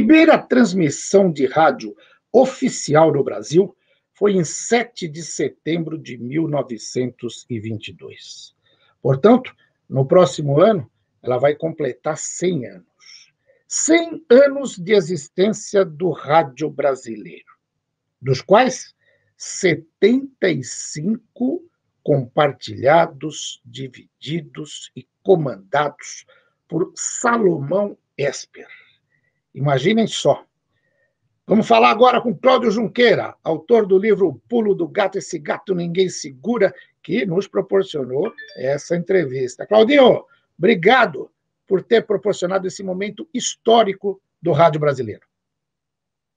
primeira transmissão de rádio oficial no Brasil foi em 7 de setembro de 1922. Portanto, no próximo ano, ela vai completar 100 anos. 100 anos de existência do rádio brasileiro, dos quais 75 compartilhados, divididos e comandados por Salomão Esper. Imaginem só. Vamos falar agora com Cláudio Junqueira, autor do livro O Pulo do Gato, Esse Gato Ninguém Segura, que nos proporcionou essa entrevista. Claudinho, obrigado por ter proporcionado esse momento histórico do rádio brasileiro.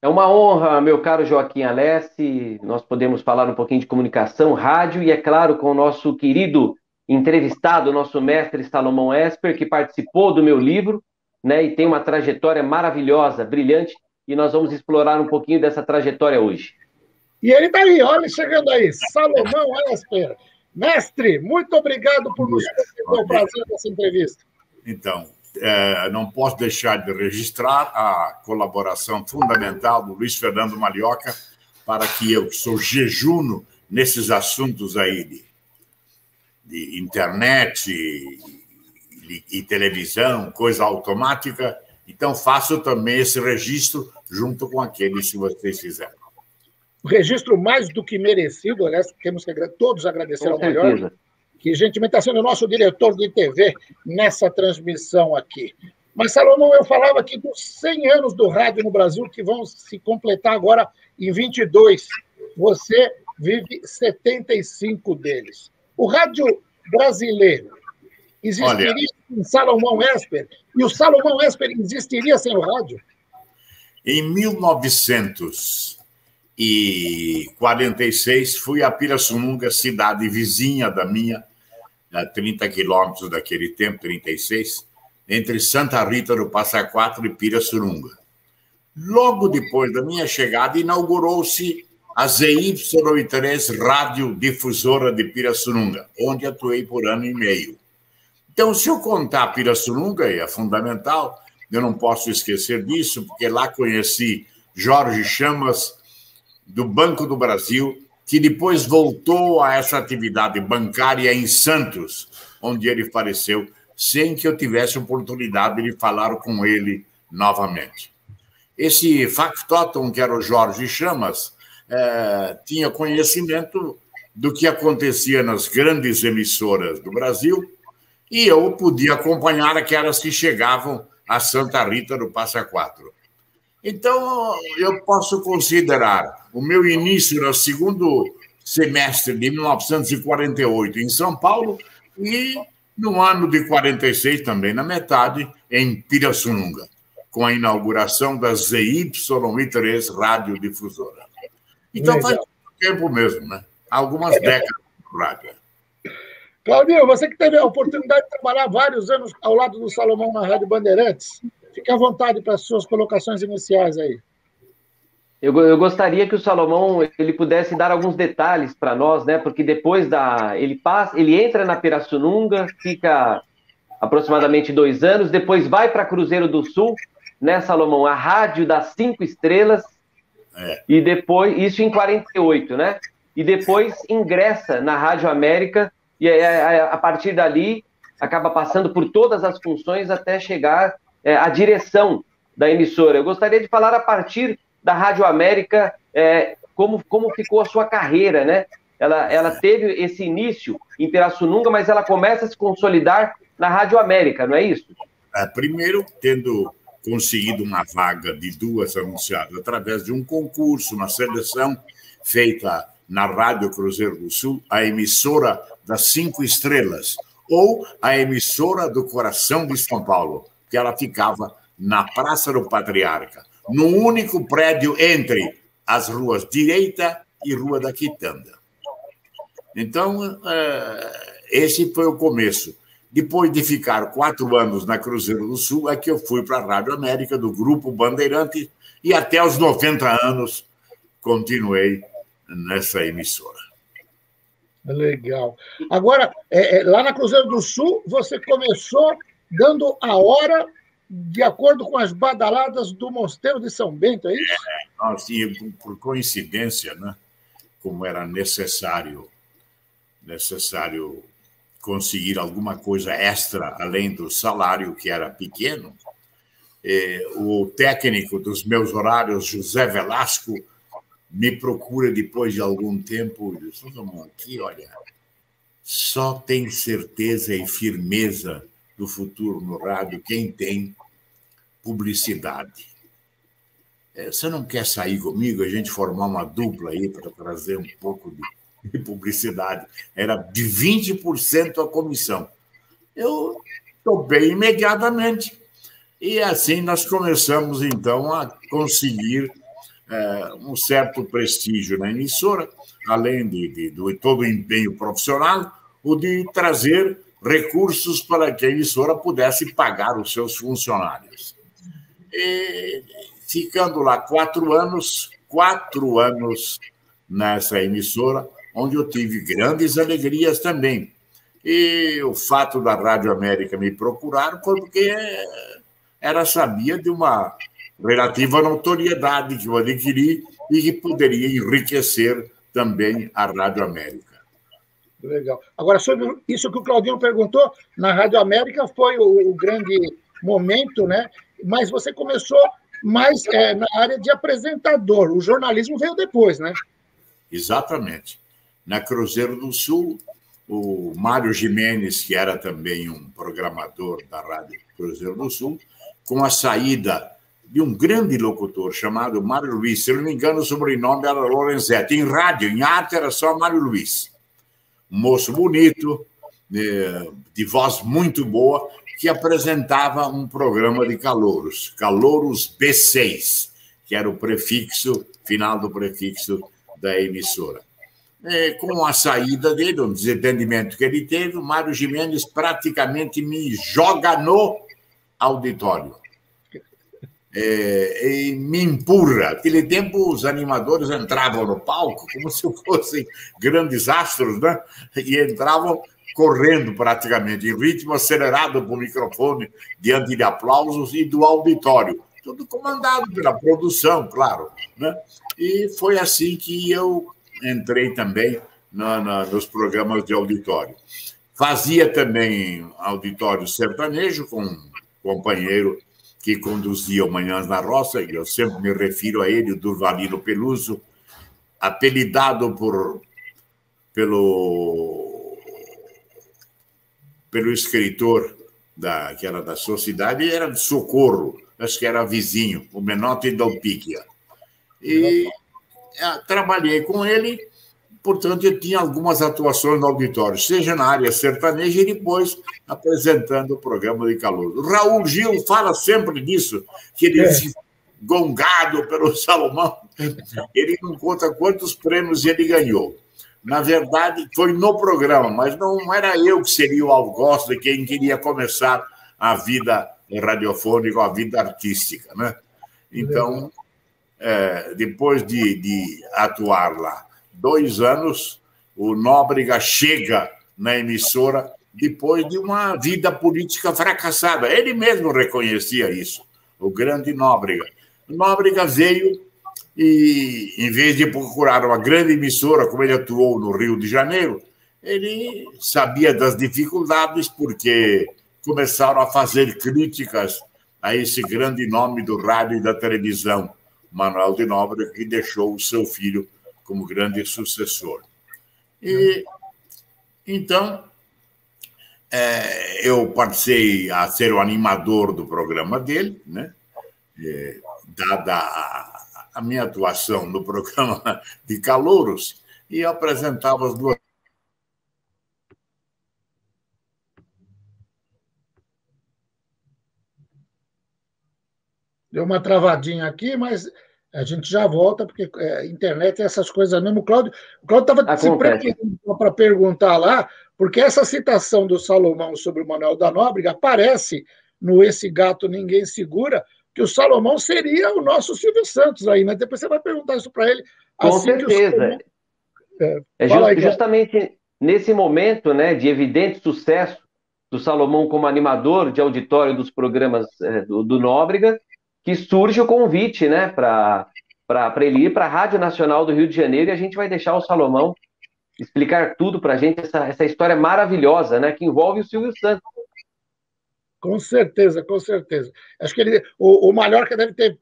É uma honra, meu caro Joaquim Alessi, nós podemos falar um pouquinho de comunicação, rádio, e é claro, com o nosso querido entrevistado, nosso mestre Salomão Esper, que participou do meu livro, né, e tem uma trajetória maravilhosa, brilhante, e nós vamos explorar um pouquinho dessa trajetória hoje. E ele está aí, olha, chegando aí, Salomão Esper. Mestre, muito obrigado por nos conceder o prazer dessa entrevista. Então, não posso deixar de registrar a colaboração fundamental do Luiz Fernando Malioca para que eu sou jejuno nesses assuntos aí de internet e televisão, coisa automática. Então, faço também esse registro junto com aqueles que vocês fizeram. O registro mais do que merecido, aliás, temos que todos agradecer ao Malioca, que gentilmente está sendo o nosso diretor de TV nessa transmissão aqui. Mas, Salomão, eu falava aqui dos 100 anos do rádio no Brasil, que vão se completar agora em 22. Você vive 75 deles. O rádio brasileiro existiria sem Salomão Esper? E o Salomão Esper existiria sem o rádio? Em 1946, fui a Pirassununga, cidade vizinha da minha, a 30 quilômetros daquele tempo, 36, entre Santa Rita do Passa Quatro e Pirassununga. Logo depois da minha chegada, inaugurou-se a ZY3 Radiodifusora de Pirassununga, onde atuei por ano e meio. Então, se eu contar Pirassununga, é fundamental, eu não posso esquecer disso, porque lá conheci Jorge Chamas, do Banco do Brasil, que depois voltou a essa atividade bancária em Santos, onde ele faleceu, sem que eu tivesse oportunidade de falar com ele novamente. Esse factotum, que era o Jorge Chamas, tinha conhecimento do que acontecia nas grandes emissoras do Brasil, e eu podia acompanhar aquelas que chegavam a Santa Rita do Passa Quatro. Então, eu posso considerar o meu início no segundo semestre de 1948 em São Paulo e no ano de 46, também na metade, em Pirassununga, com a inauguração da ZY3 Radiodifusora. Então, legal. Faz muito tempo mesmo, né? Algumas décadas de rádio. Claudinho, você que teve a oportunidade de trabalhar vários anos ao lado do Salomão na Rádio Bandeirantes, fique à vontade para as suas colocações iniciais aí. Eu gostaria que o Salomão ele pudesse dar alguns detalhes para nós, né? Porque depois ele entra na Pirassununga, fica aproximadamente 2 anos, depois vai para Cruzeiro do Sul, né, Salomão? A Rádio das 5 Estrelas, e depois, isso em 48, né? E depois ingressa na Rádio América, e a partir dali acaba passando por todas as funções até chegar à direção da emissora. Eu gostaria de falar a partir da Rádio América, como ficou a sua carreira, né? Ela teve esse início em Pirassununga, mas ela começa a se consolidar na Rádio América, não é isso? Primeiro, tendo conseguido uma vaga de 2 anunciadas através de um concurso, uma seleção feita na Rádio Cruzeiro do Sul, a emissora das 5 Estrelas, ou a emissora do Coração de São Paulo, que ela ficava na Praça do Patriarca, no único prédio entre as ruas Direita e Rua da Quitanda. Então, esse foi o começo. Depois de ficar 4 anos na Cruzeiro do Sul, é que eu fui para a Rádio América, do Grupo Bandeirante, e até os 90 anos continuei nessa emissora. Legal. Agora, lá na Cruzeiro do Sul, você começou dando a hora de acordo com as badaladas do Mosteiro de São Bento, é isso? Assim, por coincidência, né, como era necessário conseguir alguma coisa extra além do salário, que era pequeno, o técnico dos meus horários, José Velasco, me procura depois de algum tempo e diz: aqui, olha, só tem certeza e firmeza do futuro no rádio quem tem publicidade. Você não quer sair comigo, a gente formar uma dupla aí para trazer um pouco de publicidade? Era de 20% a comissão. Eu topei imediatamente. E assim nós começamos, então, a conseguir um certo prestígio na emissora, além de todo o empenho profissional, o de trazer recursos para que a emissora pudesse pagar os seus funcionários. E, ficando lá 4 anos nessa emissora, onde eu tive grandes alegrias também. E o fato da Rádio América me procurar foi porque sabia de uma relativa notoriedade que eu adquiri e que poderia enriquecer também a Rádio América. Legal. Agora, sobre isso que o Claudinho perguntou, na Rádio América foi o grande momento, né? Mas você começou mais na área de apresentador. O jornalismo veio depois, né? Exatamente. Na Cruzeiro do Sul, o Mário Jimenez, que era também um programador da Rádio Cruzeiro do Sul, com a saída de um grande locutor chamado Mário Luiz, se não me engano, o sobrenome era Lorenzetti. Em rádio, em arte, era só Mário Luiz. Um moço bonito, de voz muito boa, que apresentava um programa de calouros, Calouros B6, que era o prefixo, final do prefixo da emissora. Com a saída dele, um desentendimento que ele teve, o Mário Jimenez praticamente me joga no auditório. E me empurra. Naquele tempo, os animadores entravam no palco como se fossem grandes astros, né? E entravam correndo praticamente, em ritmo acelerado para o microfone, diante de aplausos e do auditório. Tudo comandado pela produção, claro, né? E foi assim que eu entrei também nos programas de auditório. Fazia também auditório sertanejo com um companheiro que conduzia o Manhãs na Roça, e eu sempre me refiro a ele, o Durvalino Peluso, apelidado pelo escritor que era da Sociedade, e era de Socorro, acho que era vizinho, o Menotti Dalpicchia. E trabalhei com ele, portanto, eu tinha algumas atuações no auditório, seja na área sertaneja e depois apresentando o programa de calor. O Raul Gil fala sempre disso, que ele disse, gongado pelo Salomão, ele não conta quantos prêmios ele ganhou. Na verdade, foi no programa, mas não era eu que seria o algoz de quem queria começar a vida radiofônica, a vida artística, né? Então, depois de atuar lá 2 anos, o Nóbrega chega na emissora depois de uma vida política fracassada. Ele mesmo reconhecia isso, o grande Nóbrega. O Nóbrega veio e, em vez de procurar uma grande emissora, como ele atuou no Rio de Janeiro, ele sabia das dificuldades, porque começaram a fazer críticas a esse grande nome do rádio e da televisão, Manuel de Nóbrega, que deixou o seu filho como grande sucessor. E, então, eu passei a ser o animador do programa dele, né? Dada a minha atuação no programa de calouros, e apresentava as duas. Deu uma travadinha aqui, mas a gente já volta, porque internet é essas coisas mesmo. O Cláudio estava se preparando para perguntar lá, porque essa citação do Salomão sobre o Manuel da Nóbrega aparece no Esse Gato Ninguém Segura, que o Salomão seria o nosso Silvio Santos aí, mas depois você vai perguntar isso para ele. Com certeza. Justamente nesse momento, né, de evidente sucesso do Salomão como animador de auditório dos programas do Nóbrega, que surge o convite, né, para ele ir para a Rádio Nacional do Rio de Janeiro, e a gente vai deixar o Salomão explicar tudo para a gente, essa história maravilhosa, né, que envolve o Silvio Santos. Com certeza, com certeza. Acho que o Mallorca deve ter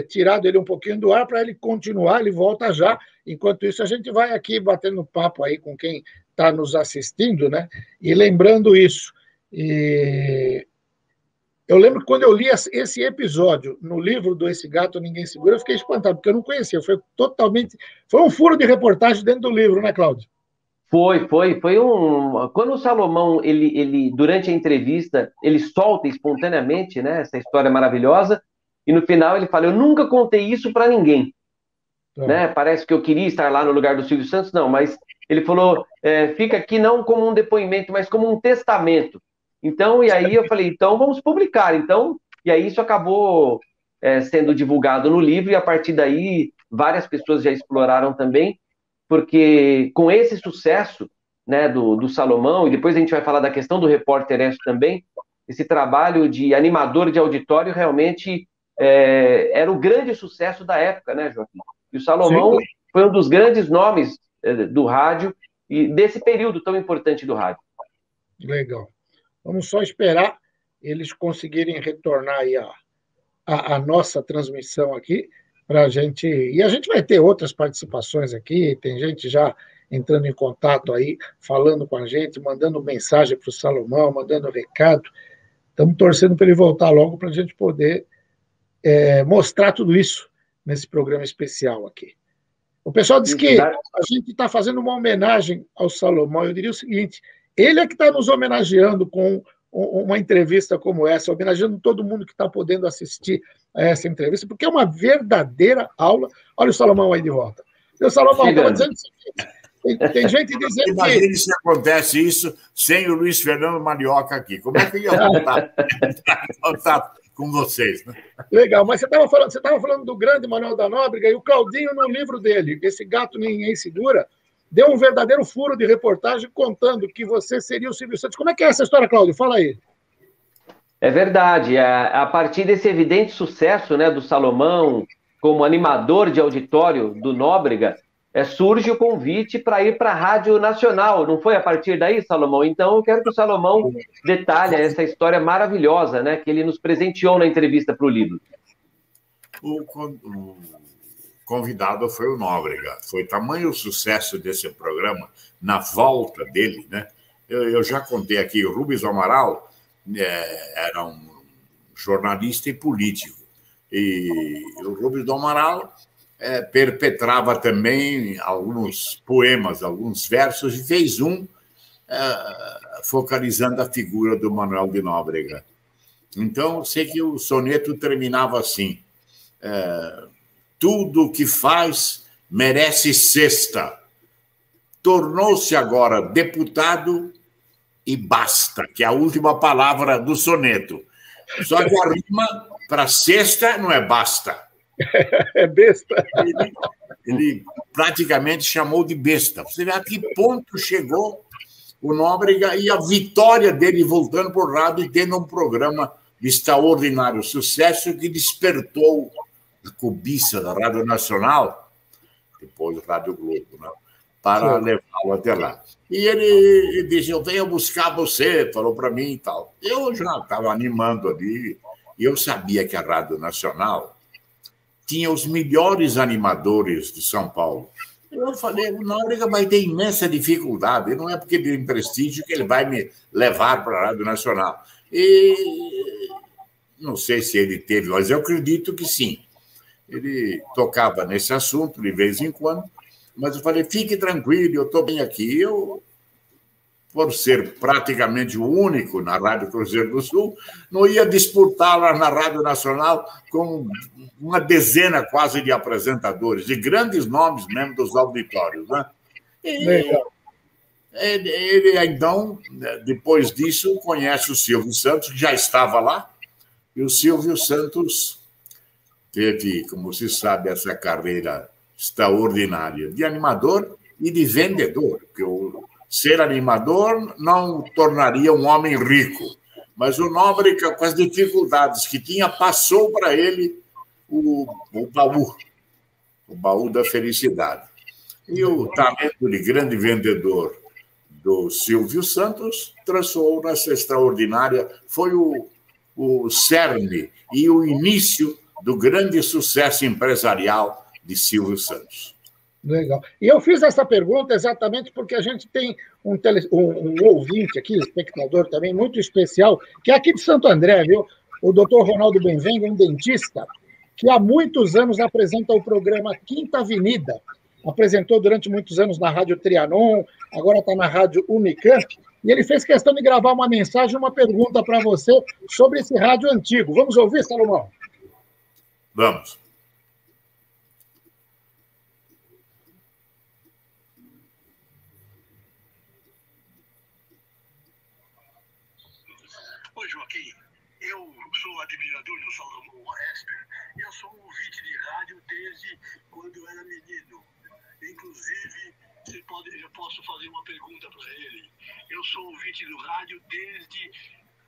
tirado ele um pouquinho do ar para ele continuar, ele volta já. Enquanto isso, a gente vai aqui batendo papo aí com quem está nos assistindo, né? E lembrando isso. Eu lembro que quando eu li esse episódio no livro do Esse Gato Ninguém Segura, eu fiquei espantado, porque eu não conhecia. Foi um furo de reportagem dentro do livro, né, Cláudio? Foi quando o Salomão, ele durante a entrevista, ele solta espontaneamente, né, essa história maravilhosa, e no final ele fala, eu nunca contei isso para ninguém, né, parece que eu queria estar lá no lugar do Silvio Santos, não, mas ele falou, fica aqui não como um depoimento, mas como um testamento. Então, e aí eu falei, então vamos publicar, então, e aí isso acabou sendo divulgado no livro, e a partir daí várias pessoas já exploraram também, porque com esse sucesso, né, do Salomão, e depois a gente vai falar da questão do Repórter ESPN também, esse trabalho de animador de auditório realmente era o grande sucesso da época, né, Joaquim? E o Salomão foi um dos grandes nomes do rádio e desse período tão importante do rádio. Legal. Vamos só esperar eles conseguirem retornar aí a nossa transmissão aqui, para a gente. E a gente vai ter outras participações aqui, tem gente já entrando em contato aí, falando com a gente, mandando mensagem para o Salomão, mandando recado. Estamos torcendo para ele voltar logo para a gente poder mostrar tudo isso nesse programa especial aqui. O pessoal diz que a gente está fazendo uma homenagem ao Salomão. Eu diria o seguinte: ele é que está nos homenageando com uma entrevista como essa, homenageando todo mundo que está podendo assistir a essa entrevista, porque é uma verdadeira aula. Olha o Salomão aí de volta. O Salomão estava dizendo o seguinte: tem gente dizendo Imagine que... se acontece isso sem o Luiz Fernando Marioca aqui. Como é que ia voltar com vocês? Né? Legal, mas você estava falando do grande Manuel da Nóbrega, e o Claudinho, no livro dele, Esse Gato Ninguém Segura, deu um verdadeiro furo de reportagem contando que você seria o Silvio Santos. Como é que é essa história, Cláudio? Fala aí. É verdade. A partir desse evidente sucesso, né, do Salomão como animador de auditório do Nóbrega, surge o convite para ir para a Rádio Nacional. Não foi a partir daí, Salomão? Então eu quero que o Salomão detalhe essa história maravilhosa, né, que ele nos presenteou na entrevista para o livro. O convidado foi o Nóbrega. Foi tamanho o sucesso desse programa, na volta dele, né? Eu já contei aqui, o Rubens Amaral era um jornalista e político. E o Rubens Amaral perpetrava também alguns poemas, alguns versos, e fez focalizando a figura do Manuel de Nóbrega. Então, sei que o soneto terminava assim: tudo o que faz merece cesta. Tornou-se agora deputado e basta, que é a última palavra do soneto. Só que a rima para cesta não é basta. É besta. Ele praticamente chamou de besta. Você vê a que ponto chegou o Nóbrega e a vitória dele voltando para o rádio e tendo um programa de extraordinário sucesso que despertou a cobiça da Rádio Nacional, depois Rádio Globo, né, para levá-lo até lá. E ele disse: eu venho buscar você, falou para mim e tal. Eu já estava animando ali, e eu sabia que a Rádio Nacional tinha os melhores animadores de São Paulo. Eu falei: o Nóbrega vai ter imensa dificuldade, não é porque ele tem prestígio que ele vai me levar para a Rádio Nacional. E não sei se ele teve, mas eu acredito que sim. Ele tocava nesse assunto de vez em quando, mas eu falei: fique tranquilo, eu estou bem aqui. Eu, por ser praticamente o único na Rádio Cruzeiro do Sul, não ia disputar lá na Rádio Nacional com uma dezena quase de apresentadores, de grandes nomes mesmo dos auditórios. Né? Ele, então, depois disso, conhece o Silvio Santos, que já estava lá, e o Silvio Santos teve, como se sabe, essa carreira extraordinária de animador e de vendedor, porque o ser animador não tornaria um homem rico, mas o Nóbrega, com as dificuldades que tinha, passou para ele o baú da felicidade. E o talento de grande vendedor do Silvio Santos transformou nessa extraordinária, foi o cerne e o início do grande sucesso empresarial de Silvio Santos. Legal. E eu fiz essa pergunta exatamente porque a gente tem um ouvinte aqui, espectador também, muito especial, que é aqui de Santo André, viu? O doutor Ronaldo Benvenga, um dentista, que há muitos anos apresenta o programa Quinta Avenida. Apresentou durante muitos anos na Rádio Trianon, agora está na Rádio Unicamp, e ele fez questão de gravar uma mensagem, uma pergunta para você sobre esse rádio antigo. Vamos ouvir, Salomão? Vamos. Oi, Joaquim. Eu sou admirador do Salomão Esper. Eu sou um ouvinte de rádio desde quando eu era menino. Inclusive, eu posso fazer uma pergunta para ele. Eu sou ouvinte do rádio desde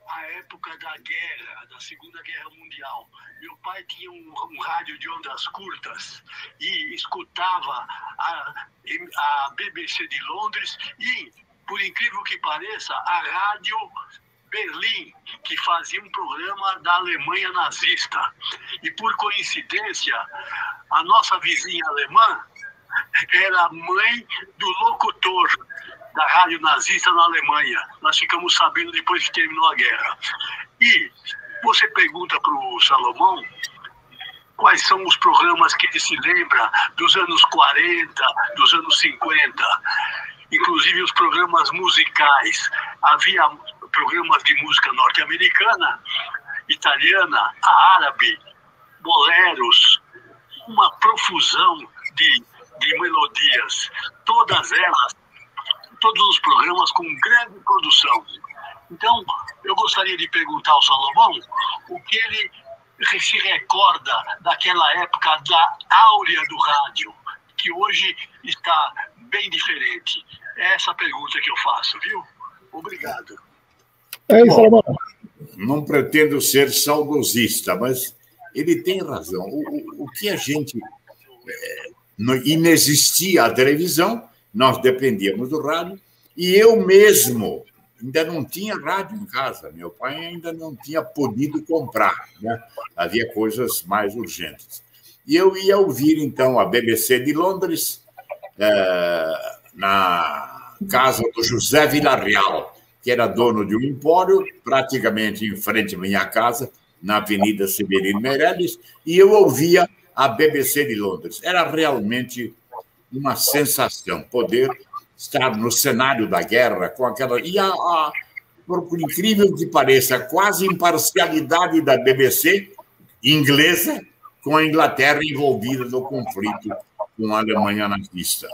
a época da guerra, da Segunda Guerra Mundial. Meu pai tinha um rádio de ondas curtas e escutava a BBC de Londres e, por incrível que pareça, a Rádio Berlim, que fazia um programa da Alemanha nazista. E, por coincidência, a nossa vizinha alemã era a mãe do locutor da rádio nazista na Alemanha. Nós ficamos sabendo depois que terminou a guerra. E você pergunta para o Salomão quais são os programas que ele se lembra dos anos 40, dos anos 50, inclusive os programas musicais. Havia programas de música norte-americana, italiana, árabe, boleros, uma profusão de melodias, todas elas, todos os programas com grande produção. Então, eu gostaria de perguntar ao Salomão o que ele se recorda daquela época da áurea do rádio, que hoje está bem diferente. É essa pergunta que eu faço, viu? Obrigado. É isso, Salomão. Não pretendo ser saudosista, mas ele tem razão. O que a gente... inexistia a televisão, nós dependíamos do rádio, e eu mesmo ainda não tinha rádio em casa. Meu pai ainda não tinha podido comprar, né? Havia coisas mais urgentes. E eu ia ouvir, então, a BBC de Londres, na casa do José Villarreal, que era dono de um empório, praticamente em frente à minha casa, na Avenida Severino Meirelles, e eu ouvia a BBC de Londres. Era realmente uma sensação poder estar no cenário da guerra com aquela... E por incrível que pareça, a quase imparcialidade da BBC inglesa com a Inglaterra envolvida no conflito com a Alemanha nazista.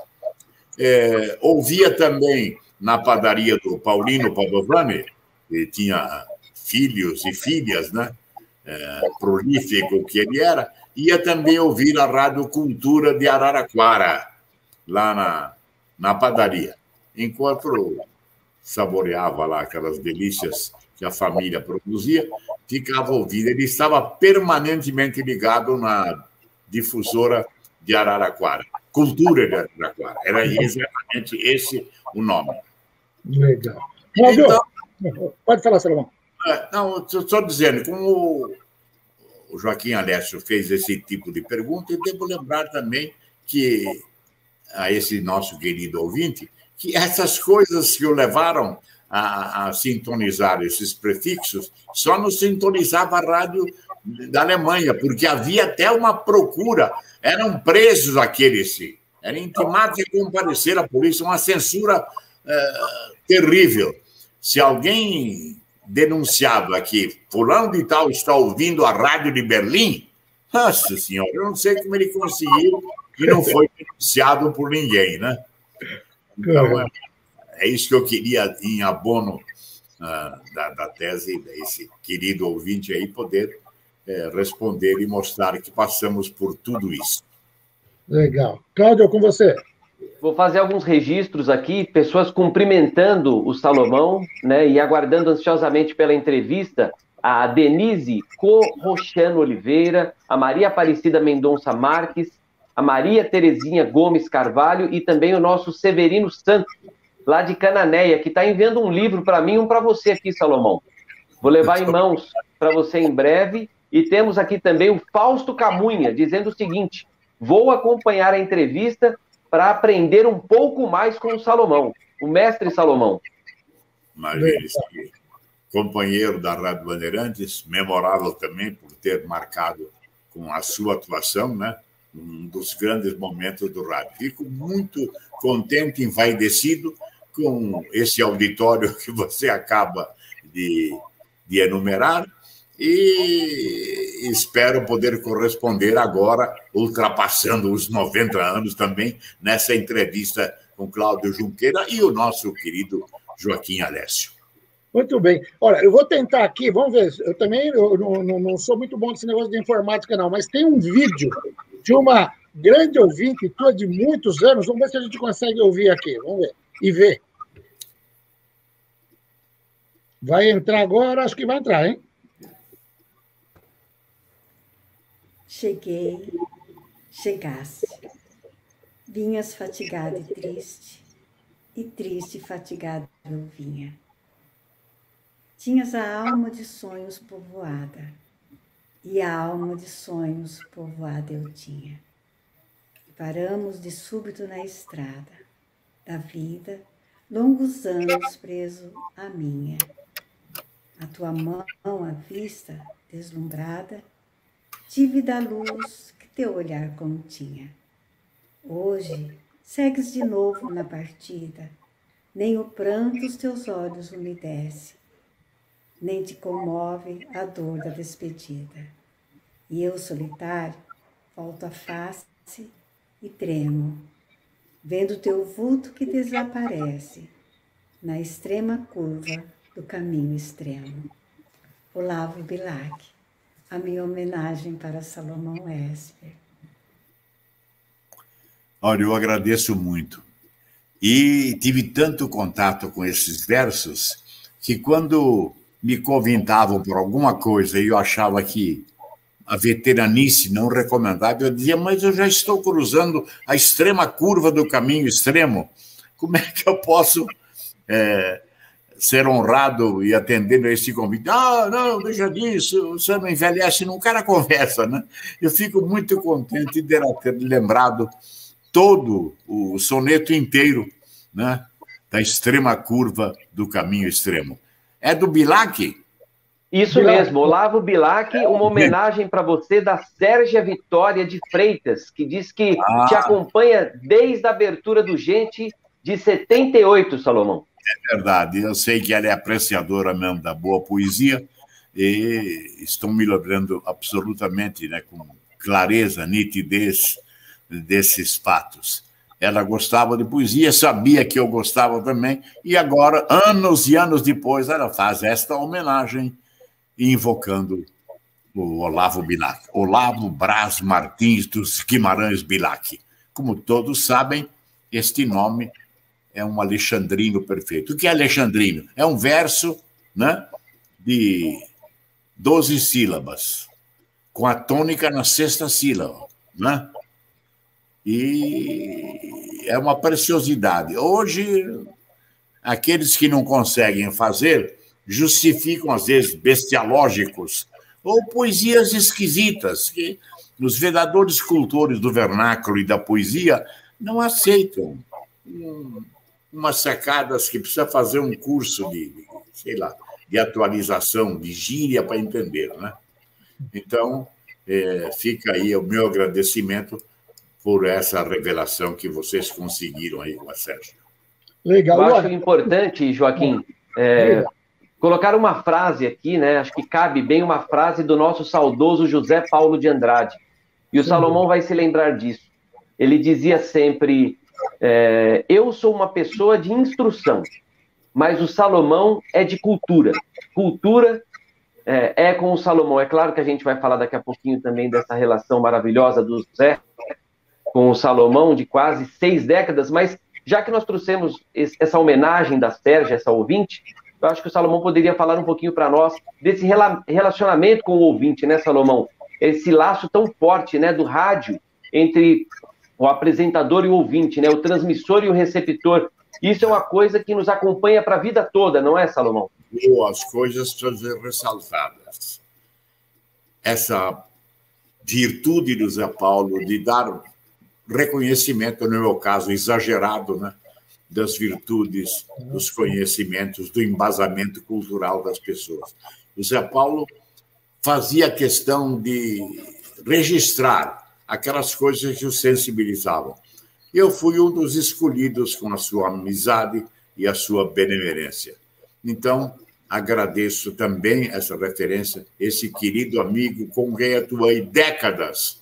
Ouvia também na padaria do Paulino Padovani, que tinha filhos e filhas, né? Prolífico que ele era, ia também ouvir a Rádio Cultura de Araraquara, lá na padaria, enquanto saboreava lá aquelas delícias que a família produzia, ficava ouvindo. Ele estava permanentemente ligado na difusora de Araraquara, Cultura de Araraquara. Era exatamente esse o nome. Legal. Então, pode falar, Salomão. Não, estou dizendo, como o Joaquim Alessio fez esse tipo de pergunta, eu devo lembrar também que, a esse nosso querido ouvinte, que essas coisas que o levaram a sintonizar esses prefixos só não sintonizava a rádio da Alemanha, porque havia até uma procura, eram presos aqueles, eram intimados a comparecer à polícia, uma censura terrível. Se alguém denunciava que fulano de tal está ouvindo a rádio de Berlim, nossa senhora, eu não sei como ele conseguiu e não foi denunciado por ninguém, né? Então, é isso que eu queria, em abono da tese desse querido ouvinte aí, poder responder e mostrar que passamos por tudo isso. Legal. Cláudio, com você. Vou fazer alguns registros aqui, pessoas cumprimentando o Salomão, né, e aguardando ansiosamente pela entrevista, a Denise Corrochano Oliveira, a Maria Aparecida Mendonça Marques, a Maria Terezinha Gomes Carvalho e também o nosso Severino Santos, lá de Cananéia, que está enviando um livro para mim e um para você aqui, Salomão. Vou levar em mãos para você em breve. E temos aqui também o Fausto Camunha, dizendo o seguinte: vou acompanhar a entrevista para aprender um pouco mais com o Salomão, o mestre Salomão. Maravilha, companheiro da Rádio Bandeirantes, memorável também por ter marcado com a sua atuação, né? Um dos grandes momentos do rádio. Fico muito contente, envaidecido com esse auditório que você acaba de enumerar e espero poder corresponder agora, ultrapassando os 90 anos também, nessa entrevista com Cláudio Junqueira e o nosso querido Joaquim Alessio. Muito bem. Olha, eu vou tentar aqui, vamos ver, eu também não sou muito bom nesse negócio de informática, não, mas tem um vídeo de uma grande ouvinte tua de muitos anos, vamos ver se a gente consegue ouvir aqui, vamos ver, e ver. Vai entrar agora, acho que vai entrar, hein? Cheguei, chegaste. Vinhas fatigado e triste e fatigado eu vinha. Tinhas a alma de sonhos povoada, e a alma de sonhos povoada eu tinha. E paramos de súbito na estrada da vida, longos anos preso à minha. A tua mão à vista, deslumbrada, tive da luz que teu olhar continha. Hoje segues de novo na partida, nem o pranto os teus olhos umedece, nem te comove a dor da despedida. E eu, solitário, volto a face e tremo, vendo teu vulto que desaparece na extrema curva do caminho extremo. Olavo Bilac, a minha homenagem para Salomão Esper. Olha, eu agradeço muito. E tive tanto contato com esses versos que quando me convidavam por alguma coisa e eu achava que a veteranice não recomendava, eu dizia, mas eu já estou cruzando a extrema curva do caminho extremo. Como é que eu posso ser honrado e atendendo a esse convite? Ah, não, deixa disso, você não envelhece, não. O cara conversa, né? Eu fico muito contente de ter lembrado todo o soneto inteiro, né, da extrema curva do caminho extremo. É do Bilac? Isso mesmo, Olavo Bilac, uma homenagem para você da Sérgia Vitória de Freitas, que diz que te acompanha desde a abertura do Gente de 78, Salomão. É verdade, eu sei que ela é apreciadora mesmo da boa poesia e estou me lembrando absolutamente, né, com clareza, nitidez desses fatos. Ela gostava de poesia, sabia que eu gostava também, e agora, anos e anos depois, ela faz esta homenagem invocando o Olavo Bilac, Olavo Braz Martins dos Guimarães Bilac. Como todos sabem, este nome é um alexandrino perfeito. O que é alexandrino? É um verso, né, de 12 sílabas, com a tônica na sexta sílaba, né? E é uma preciosidade. Hoje, aqueles que não conseguem fazer justificam, às vezes, bestialógicos ou poesias esquisitas, que os verdadeiros cultores do vernáculo e da poesia não aceitam. Umas sacadas que precisa fazer um curso sei lá, de atualização, de gíria para entender, né? Então, fica aí o meu agradecimento por essa revelação que vocês conseguiram aí com a Sérgio. Legal. Eu acho importante, Joaquim, colocar uma frase aqui, né? Acho que cabe bem uma frase do nosso saudoso José Paulo de Andrade. E o Salomão vai se lembrar disso. Ele dizia sempre, eu sou uma pessoa de instrução, mas o Salomão é de cultura. Cultura é com o Salomão. É claro que a gente vai falar daqui a pouquinho também dessa relação maravilhosa do Zé, com o Salomão, de quase 6 décadas, mas já que nós trouxemos essa homenagem da Sérgia, essa ouvinte, eu acho que o Salomão poderia falar um pouquinho para nós desse relacionamento com o ouvinte, né, Salomão? Esse laço tão forte, né, do rádio entre o apresentador e o ouvinte, né, o transmissor e o receptor. Isso é uma coisa que nos acompanha para a vida toda, não é, Salomão? As coisas precisam ser ressaltadas. Essa virtude do Zé Paulo de dar reconhecimento, no meu caso, exagerado, né, das virtudes, dos conhecimentos, do embasamento cultural das pessoas. O Zé Paulo fazia questão de registrar aquelas coisas que o sensibilizavam. Eu fui um dos escolhidos com a sua amizade e a sua benevolência. Então, agradeço também essa referência, esse querido amigo com quem atuei décadas,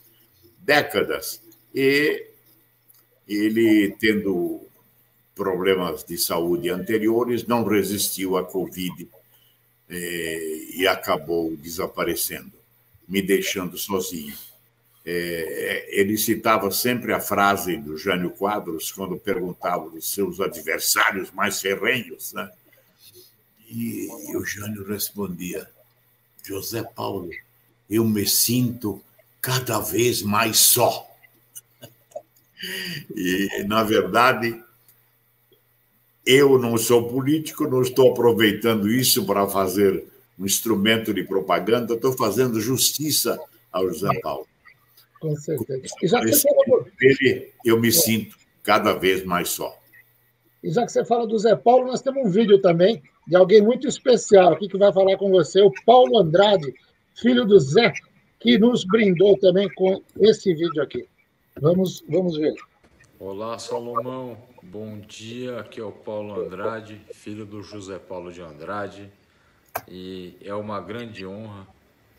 e ele, tendo problemas de saúde anteriores, não resistiu à Covid e acabou desaparecendo, me deixando sozinho. Ele citava sempre a frase do Jânio Quadros, quando perguntava dos seus adversários mais ferrenhos, né? E o Jânio respondia: José Paulo, eu me sinto cada vez mais só. E, na verdade, eu não sou político, não estou aproveitando isso para fazer um instrumento de propaganda, estou fazendo justiça ao José Paulo. Com certeza. E já que você falou dele, eu me sinto cada vez mais só. E já que você fala do Zé Paulo, nós temos um vídeo também de alguém muito especial aqui que vai falar com você, o Paulo Andrade, filho do Zé, que nos brindou também com esse vídeo aqui. Vamos ver. Olá, Salomão. Bom dia. Aqui é o Paulo Andrade, filho do José Paulo de Andrade. E é uma grande honra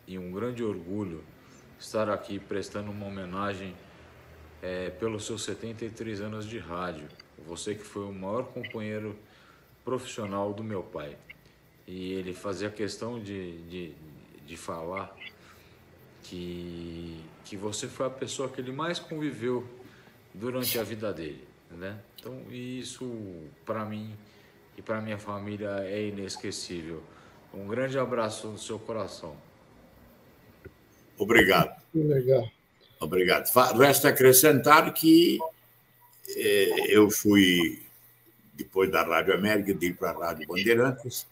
e um grande orgulho estar aqui prestando uma homenagem pelos seus 73 anos de rádio. Você que foi o maior companheiro profissional do meu pai. E ele fazia questão de falar que você foi a pessoa que ele mais conviveu durante a vida dele, né? Então, isso para mim e para minha família é inesquecível. Um grande abraço no seu coração. Obrigado. Que legal. Obrigado. Resta acrescentar que eu fui, depois da Rádio América, de ir para a Rádio Bandeirantes,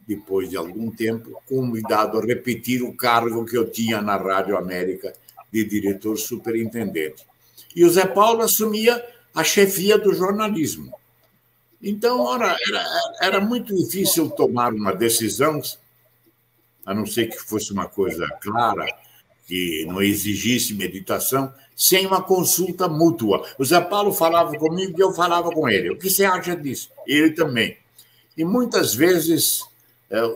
depois de algum tempo, convidado a repetir o cargo que eu tinha na Rádio América de diretor superintendente. E o Zé Paulo assumia a chefia do jornalismo. Então, ora, era muito difícil tomar uma decisão, a não ser que fosse uma coisa clara, que não exigisse meditação, sem uma consulta mútua. O Zé Paulo falava comigo e eu falava com ele. O que você acha disso? Ele também. E muitas vezes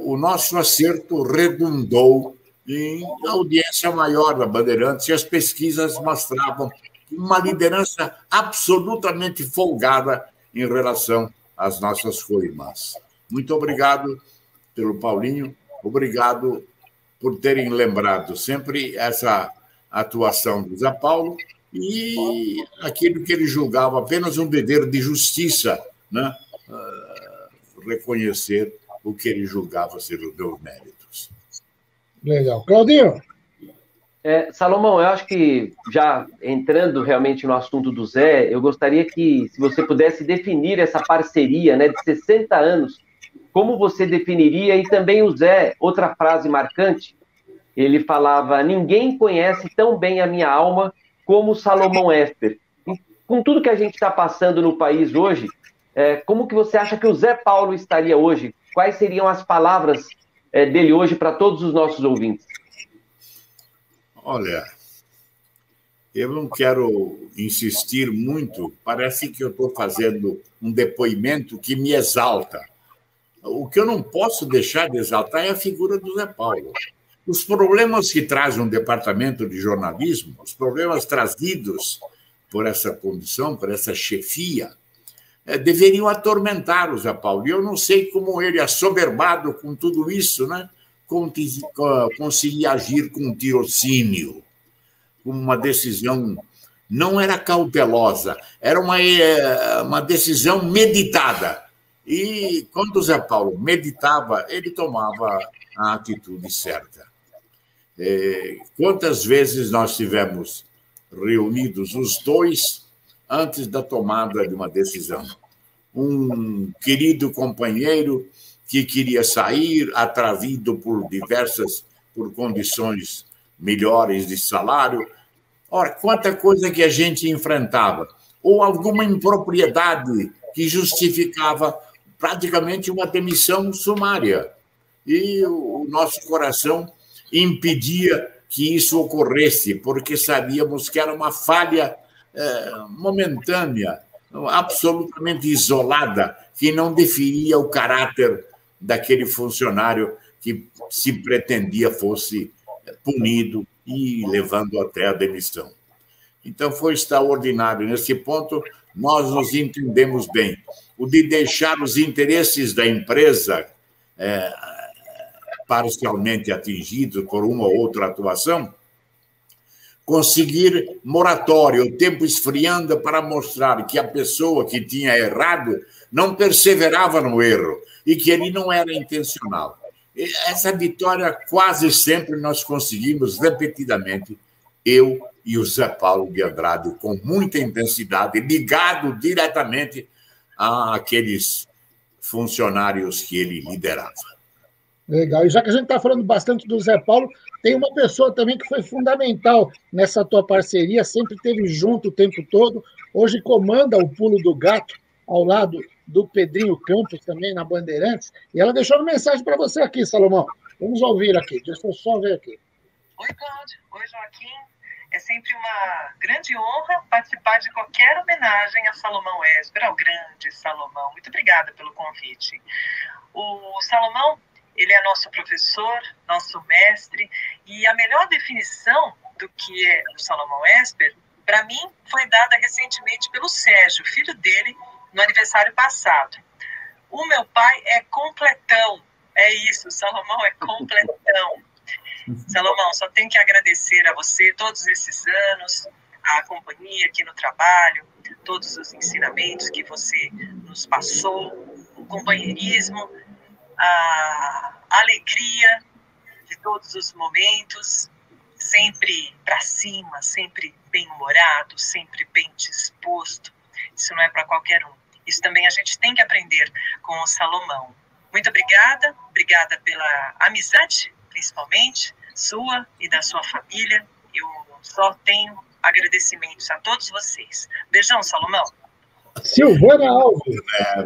o nosso acerto redundou em audiência maior da Bandeirantes e as pesquisas mostravam uma liderança absolutamente folgada em relação às nossas co-irmãs. Muito obrigado pelo Paulinho, obrigado por terem lembrado sempre essa atuação do Zé Paulo e aquilo que ele julgava apenas um dever de justiça, né? Reconhecer o que ele julgava ser os meus méritos. Legal. Claudinho? Salomão, eu acho que, já entrando realmente no assunto do Zé, eu gostaria que, se você pudesse definir essa parceria, né, de 60 anos, como você definiria? E também o Zé, outra frase marcante, ele falava: ninguém conhece tão bem a minha alma como Salomão Esper. E com tudo que a gente está passando no país hoje, como que você acha que o Zé Paulo estaria hoje? Quais seriam as palavras dele hoje para todos os nossos ouvintes? Olha, eu não quero insistir muito, parece que eu estou fazendo um depoimento que me exalta. O que eu não posso deixar de exaltar é a figura do Zé Paulo. Os problemas que traz um departamento de jornalismo, os problemas trazidos por essa condição, por essa chefia, deveriam atormentar o Zé Paulo. E eu não sei como ele, assoberbado com tudo isso, né, conseguia agir com tirocínio, com uma decisão não era cautelosa, era uma decisão meditada. E quando o Zé Paulo meditava, ele tomava a atitude certa. Quantas vezes nós tivemos reunidos os dois antes da tomada de uma decisão? Um querido companheiro que queria sair, atraído por condições melhores de salário. Ora, quanta coisa que a gente enfrentava. Ou alguma impropriedade que justificava praticamente uma demissão sumária. E o nosso coração impedia que isso ocorresse, porque sabíamos que era uma falha momentânea, absolutamente isolada, que não definia o caráter daquele funcionário que se pretendia fosse punido e levando até a demissão. Então, foi extraordinário. Nesse ponto, nós nos entendemos bem. O de deixar os interesses da empresa parcialmente atingidos por uma ou outra atuação, conseguir moratória, o tempo esfriando para mostrar que a pessoa que tinha errado não perseverava no erro e que ele não era intencional. Essa vitória quase sempre nós conseguimos repetidamente, eu e o Zé Paulo de Andrade, com muita intensidade, ligado diretamente àqueles funcionários que ele liderava. Legal. E já que a gente está falando bastante do Zé Paulo, tem uma pessoa também que foi fundamental nessa tua parceria, sempre esteve junto o tempo todo, hoje comanda o Pulo do Gato, ao lado do Pedrinho Campos, também na Bandeirantes, e ela deixou uma mensagem para você aqui, Salomão. Vamos ouvir aqui, deixa eu só ver aqui. Oi, Cláudio. Oi, Joaquim. É sempre uma grande honra participar de qualquer homenagem a Salomão Esper, ao grande Salomão. Muito obrigada pelo convite. O Salomão, ele é nosso professor, nosso mestre, e a melhor definição do que é o Salomão Esper, para mim, foi dada recentemente pelo Sérgio, filho dele, no aniversário passado. O meu pai é completão. É isso, o Salomão é completão. Salomão, só tenho que agradecer a você todos esses anos, a companhia aqui no trabalho, todos os ensinamentos que você nos passou, o companheirismo, a alegria de todos os momentos, sempre para cima, sempre bem-humorado, sempre bem disposto. Isso não é para qualquer um. Isso também a gente tem que aprender com o Salomão. Muito obrigada pela amizade, principalmente, sua e da sua família. Eu só tenho agradecimentos a todos vocês. Beijão, Salomão. Silvânia Alves.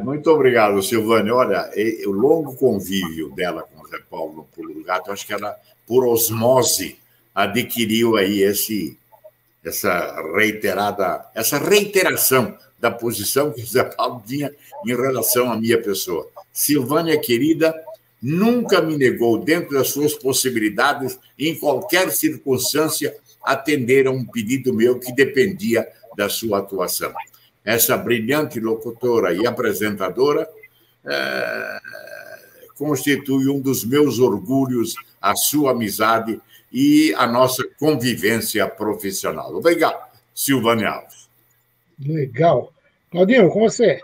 Muito obrigado, Silvânia. Olha, o longo convívio dela com o Zé Paulo no Pulo do Gato, acho que ela, por osmose, adquiriu aí essa reiteração da posição que o Zé Paulo tinha em relação à minha pessoa. Silvânia, querida, nunca me negou, dentro das suas possibilidades, em qualquer circunstância, atender a um pedido meu que dependia da sua atuação. Essa brilhante locutora e apresentadora constitui um dos meus orgulhos, a sua amizade e a nossa convivência profissional. Obrigado, Silvânia Alves. Legal. Claudinho, com você.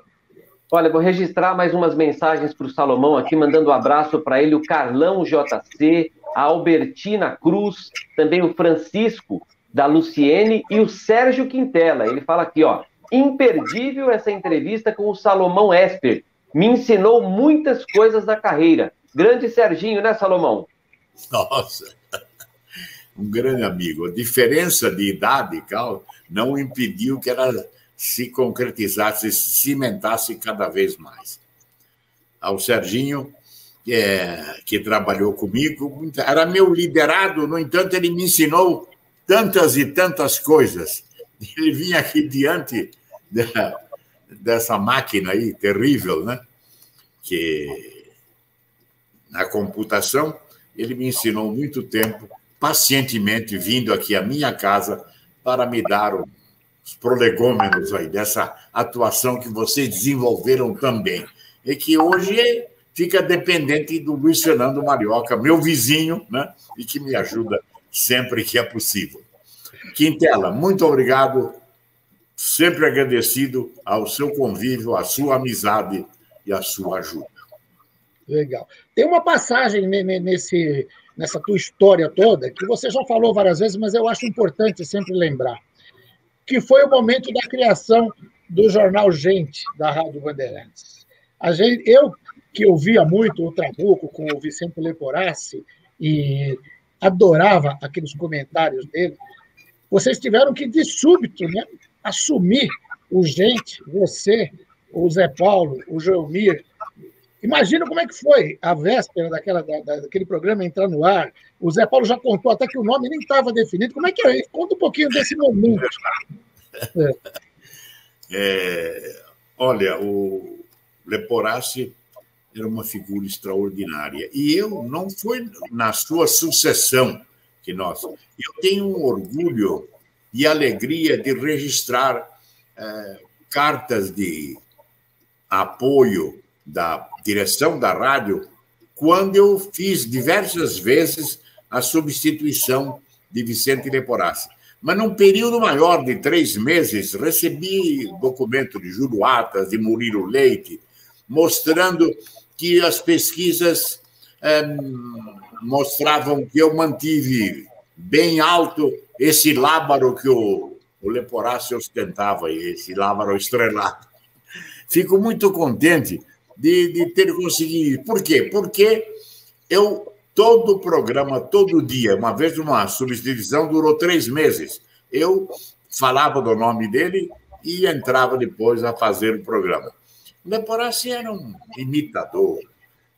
Olha, vou registrar mais umas mensagens para o Salomão aqui, mandando um abraço para ele, o Carlão JC, a Albertina Cruz, também o Francisco da Luciene e o Sérgio Quintela. Ele fala aqui, ó, imperdível essa entrevista com o Salomão Esper. Me ensinou muitas coisas da carreira. Grande Serginho, né, Salomão? Nossa, um grande amigo. A diferença de idade, Cal, não impediu que ela se concretizasse, se cimentasse cada vez mais. Ao Serginho, que trabalhou comigo, era meu liderado, no entanto, ele me ensinou tantas e tantas coisas. Ele vinha aqui diante dessa máquina aí, terrível, né? Que na computação, ele me ensinou muito tempo, pacientemente, vindo aqui à minha casa para me dar os prolegômenos aí dessa atuação que vocês desenvolveram também. E que hoje fica dependente do Luiz Fernando Marioca, meu vizinho, né? E que me ajuda sempre que é possível. Quintela, muito obrigado sempre agradecido ao seu convívio, à sua amizade e à sua ajuda. Legal. Tem uma passagem nessa tua história toda, que você já falou várias vezes, mas eu acho importante sempre lembrar, que foi o momento da criação do jornal Gente, da Rádio Bandeirantes. Eu, que ouvia muito o Trabuco com o Vicente Leporassi, e adorava aqueles comentários dele, vocês tiveram que, de súbito, né, assumir o Gente, você, o Zé Paulo, o Joelmir. Imagina como é que foi a véspera daquele programa entrar no ar. O Zé Paulo já contou até que o nome nem estava definido. Como é que é? Conta um pouquinho desse momento. Olha, o Leporassi era uma figura extraordinária. E eu não foi na sua sucessão que nós... Eu tenho um orgulho e alegria de registrar cartas de apoio da direção da rádio quando eu fiz diversas vezes a substituição de Vicente Leporassi. Mas num período maior de 3 meses, recebi documento de Júlio Atas, de Murilo Leite, mostrando que as pesquisas mostravam que eu mantive bem alto esse lábaro que o Leporassi ostentava, esse lábaro estrelado. Fico muito contente de ter conseguido. Por quê? Porque todo o programa, todo dia, uma vez uma substituição, durou 3 meses. Eu falava do nome dele e entrava depois a fazer o programa. O Leporassi era um imitador,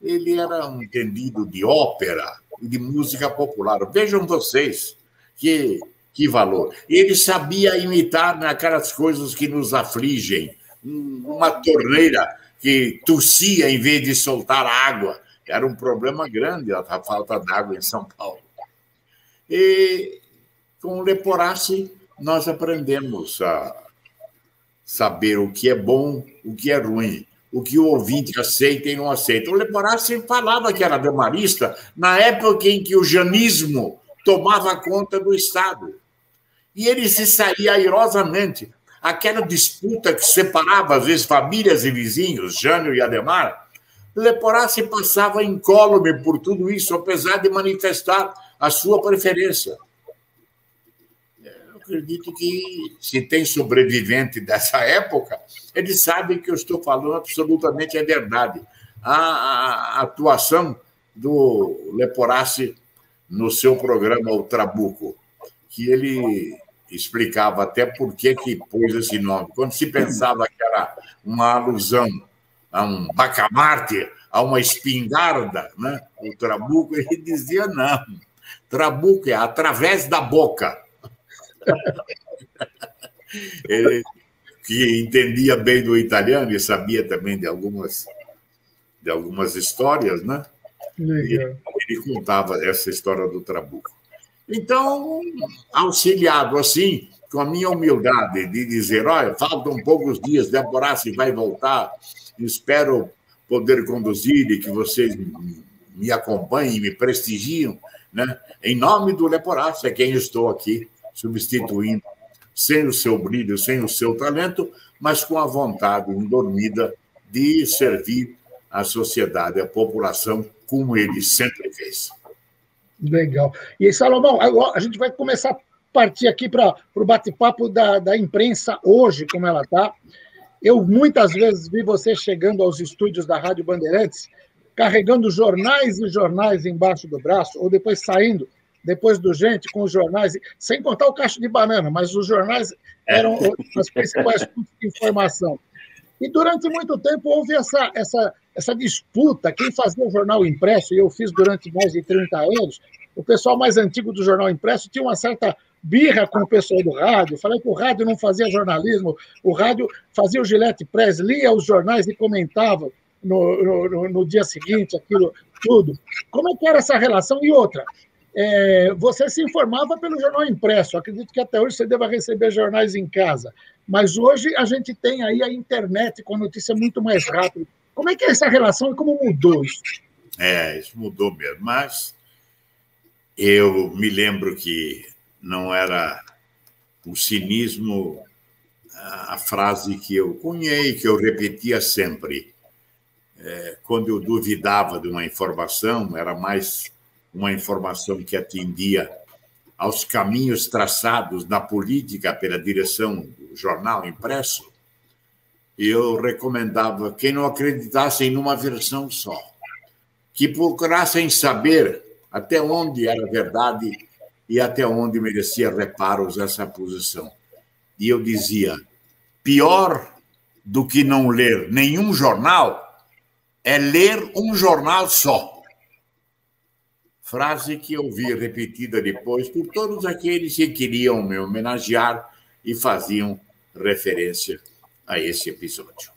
ele era um entendido de ópera e de música popular. Vejam vocês que valor. Ele sabia imitar naquelas coisas que nos afligem. Uma torneira que tossia em vez de soltar água. Era um problema grande a falta d'água em São Paulo. E com o Leporassi nós aprendemos a saber o que é bom, o que é ruim, o que o ouvinte aceita e não aceita. O Leporassi falava que era demarista na época em que o janismo tomava conta do Estado. E ele se saía airosamente. Aquela disputa que separava, às vezes, famílias e vizinhos, Jânio e Ademar, Leporassi passava incólume por tudo isso, apesar de manifestar a sua preferência. Eu acredito que, se tem sobrevivente dessa época, eles sabem que eu estou falando absolutamente a verdade. A atuação do Leporassi no seu programa O Trabuco, que ele explicava até por que pôs esse nome. Quando se pensava que era uma alusão a um bacamarte, a uma espingarda, né? O Trabuco, ele dizia não. Trabuco é através da boca. Ele, que entendia bem do italiano e sabia também de algumas histórias, né? Ele contava essa história do Trabuco. Então, auxiliado assim, com a minha humildade de dizer, olha, faltam poucos dias, Leporassi vai voltar, espero poder conduzir e que vocês me acompanhem, me prestigiam, né? Em nome do Leporassi, é quem estou aqui substituindo, sem o seu brilho, sem o seu talento, mas com a vontade indormida de servir a sociedade, a população, como ele sempre fez. Legal. E, Salomão, agora a gente vai começar a partir aqui para o bate-papo da imprensa hoje, como ela está. Eu muitas vezes vi você chegando aos estúdios da Rádio Bandeirantes, carregando jornais e jornais embaixo do braço, ou depois saindo, depois do Gente, com os jornais, sem contar o cacho de banana, mas os jornais eram as principais fontes de informação. E durante muito tempo houve essa disputa, quem fazia o jornal impresso, e eu fiz durante mais de 30 anos, o pessoal mais antigo do jornal impresso tinha uma certa birra com o pessoal do rádio, falei que o rádio não fazia jornalismo, o rádio fazia o Gillette Press, lia os jornais e comentava no dia seguinte, aquilo tudo. Como é que era essa relação? E outra, você se informava pelo jornal impresso, acredito que até hoje você deva receber jornais em casa, mas hoje a gente tem aí a internet com a notícia muito mais rápida. Como é que é essa relação e como mudou isso? Isso mudou mesmo, mas eu me lembro que não era o cinismo a frase que eu cunhei, que eu repetia sempre. Quando eu duvidava de uma informação, era mais uma informação que atendia aos caminhos traçados na política pela direção do jornal impresso, eu recomendava quem não acreditasse em uma versão só, que procurassem saber até onde era verdade e até onde merecia reparos essa posição. E eu dizia, pior do que não ler nenhum jornal é ler um jornal só. Frase que eu vi repetida depois por todos aqueles que queriam me homenagear e faziam referência a esse episódio.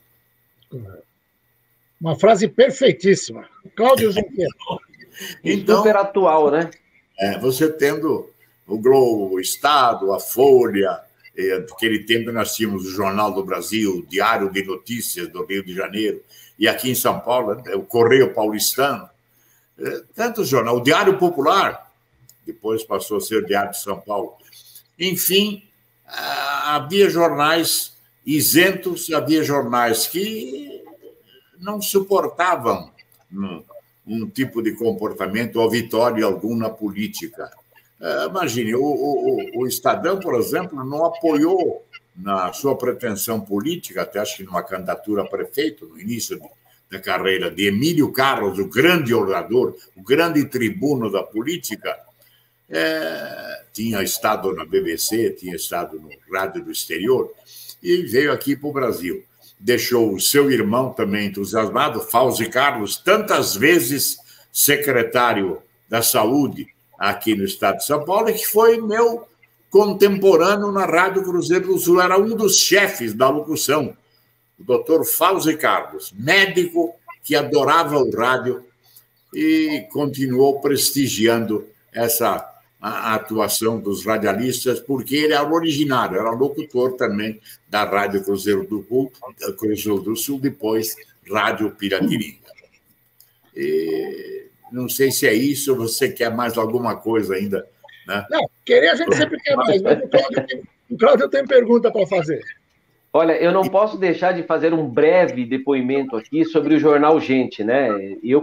Uma frase perfeitíssima. Cláudio Junqueira. Então, super atual, né? Você tendo o Globo, o Estado, a Folha, naquele tempo nós tínhamos o Jornal do Brasil, o Diário de Notícias do Rio de Janeiro, e aqui em São Paulo, o Correio Paulistano, tanto jornal, o Diário Popular, depois passou a ser o Diário de São Paulo. Enfim, havia jornais isentos, havia jornais que não suportavam um tipo de comportamento ou vitória alguma na política. Imagine, o Estadão, por exemplo, não apoiou na sua pretensão política, até acho que numa candidatura a prefeito, no início da carreira de Emílio Carlos, o grande orador, o grande tribuno da política, tinha estado na BBC, tinha estado no Rádio do Exterior, e veio aqui para o Brasil. Deixou o seu irmão também entusiasmado, Fauzi Carlos, tantas vezes secretário da Saúde aqui no estado de São Paulo, e que foi meu contemporâneo na Rádio Cruzeiro do Sul, era um dos chefes da locução, o doutor Fauzi Carlos, médico que adorava o rádio e continuou prestigiando a atuação dos radialistas, porque ele era originário, era locutor também da Rádio Cruzeiro do Sul, depois Rádio Piratininga. Não sei se é isso, você quer mais alguma coisa ainda, né? Não, querer a gente sempre quer mais, mas o Cláudio tem pergunta para fazer. Olha, eu não posso deixar de fazer um breve depoimento aqui sobre o jornal Gente, né?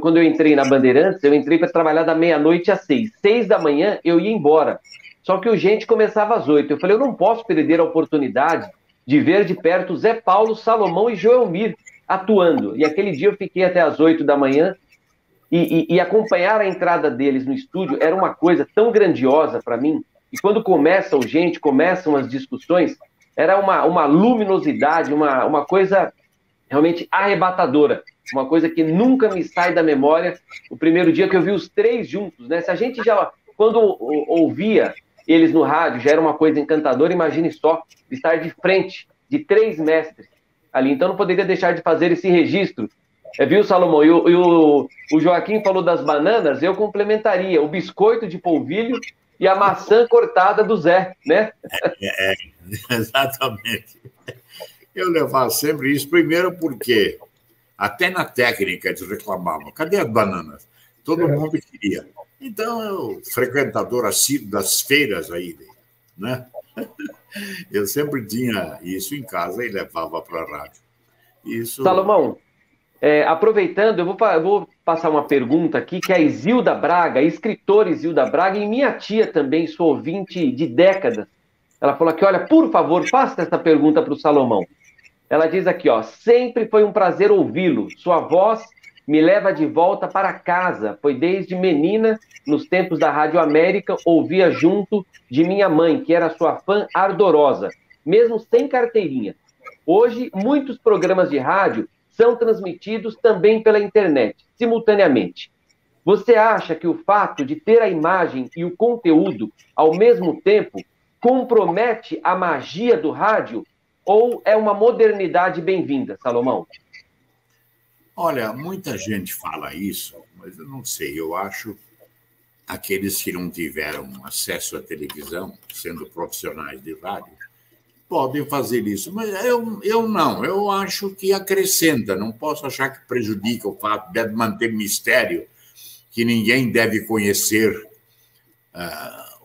Quando eu entrei na Bandeirantes, eu entrei para trabalhar da meia-noite às 6. 6 da manhã eu ia embora. Só que o Gente começava às 8. Eu falei, eu não posso perder a oportunidade de ver de perto Zé Paulo, Salomão e Joelmir atuando. E aquele dia eu fiquei até às 8 da manhã e acompanhar a entrada deles no estúdio era uma coisa tão grandiosa para mim. E quando começa o Gente, começam as discussões, era uma luminosidade, uma coisa realmente arrebatadora, uma coisa que nunca me sai da memória. O primeiro dia que eu vi os três juntos, né? Se a gente já, quando ouvia eles no rádio, já era uma coisa encantadora, imagine só estar de frente de três mestres ali. Então não poderia deixar de fazer esse registro. Viu, Salomão? E o Joaquim falou das bananas, eu complementaria o biscoito de polvilho e a maçã cortada do Zé, né? Exatamente. Eu levava sempre isso, primeiro porque até na técnica eles reclamavam, cadê as bananas? Todo mundo queria. Então, eu, frequentador assíduo das feiras aí, né? Eu sempre tinha isso em casa e levava para a rádio. Isso... Salomão, aproveitando, eu vou passar uma pergunta aqui, que é a Isilda Braga, a escritora Isilda Braga, e minha tia também, sou ouvinte de décadas. Ela falou aqui, olha, por favor, faça essa pergunta para o Salomão. Ela diz aqui, ó, sempre foi um prazer ouvi-lo. Sua voz me leva de volta para casa, pois desde menina, nos tempos da Rádio América, ouvia junto de minha mãe, que era sua fã ardorosa, mesmo sem carteirinha. Hoje, muitos programas de rádio são transmitidos também pela internet, simultaneamente. Você acha que o fato de ter a imagem e o conteúdo ao mesmo tempo compromete a magia do rádio ou é uma modernidade bem-vinda, Salomão? Olha, muita gente fala isso, mas eu não sei, eu acho aqueles que não tiveram acesso à televisão, sendo profissionais de rádio, podem fazer isso, mas eu não, eu acho que acrescenta, não posso achar que prejudica o fato de manter mistério, que ninguém deve conhecer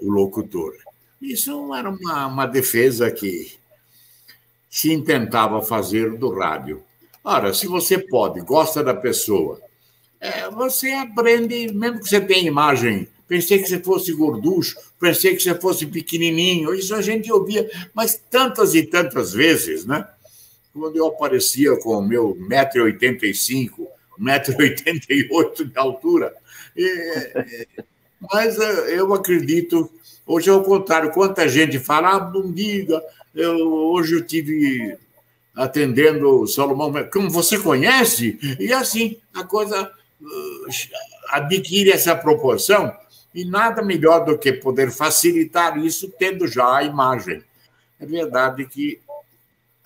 o locutor. Isso era uma defesa que se intentava fazer do rádio. Ora, se você pode, gosta da pessoa, você aprende, mesmo que você tenha imagem, pensei que você fosse gorducho, pensei que você fosse pequenininho, isso a gente ouvia, mas tantas e tantas vezes, né? Quando eu aparecia com o meu 1,85 m, 1,88 m de altura. Mas eu acredito, hoje é o contrário, quanta gente fala, não diga, hoje eu tive atendendo o Salomão, como você conhece? E assim, a coisa adquire essa proporção, e nada melhor do que poder facilitar isso tendo já a imagem. É verdade que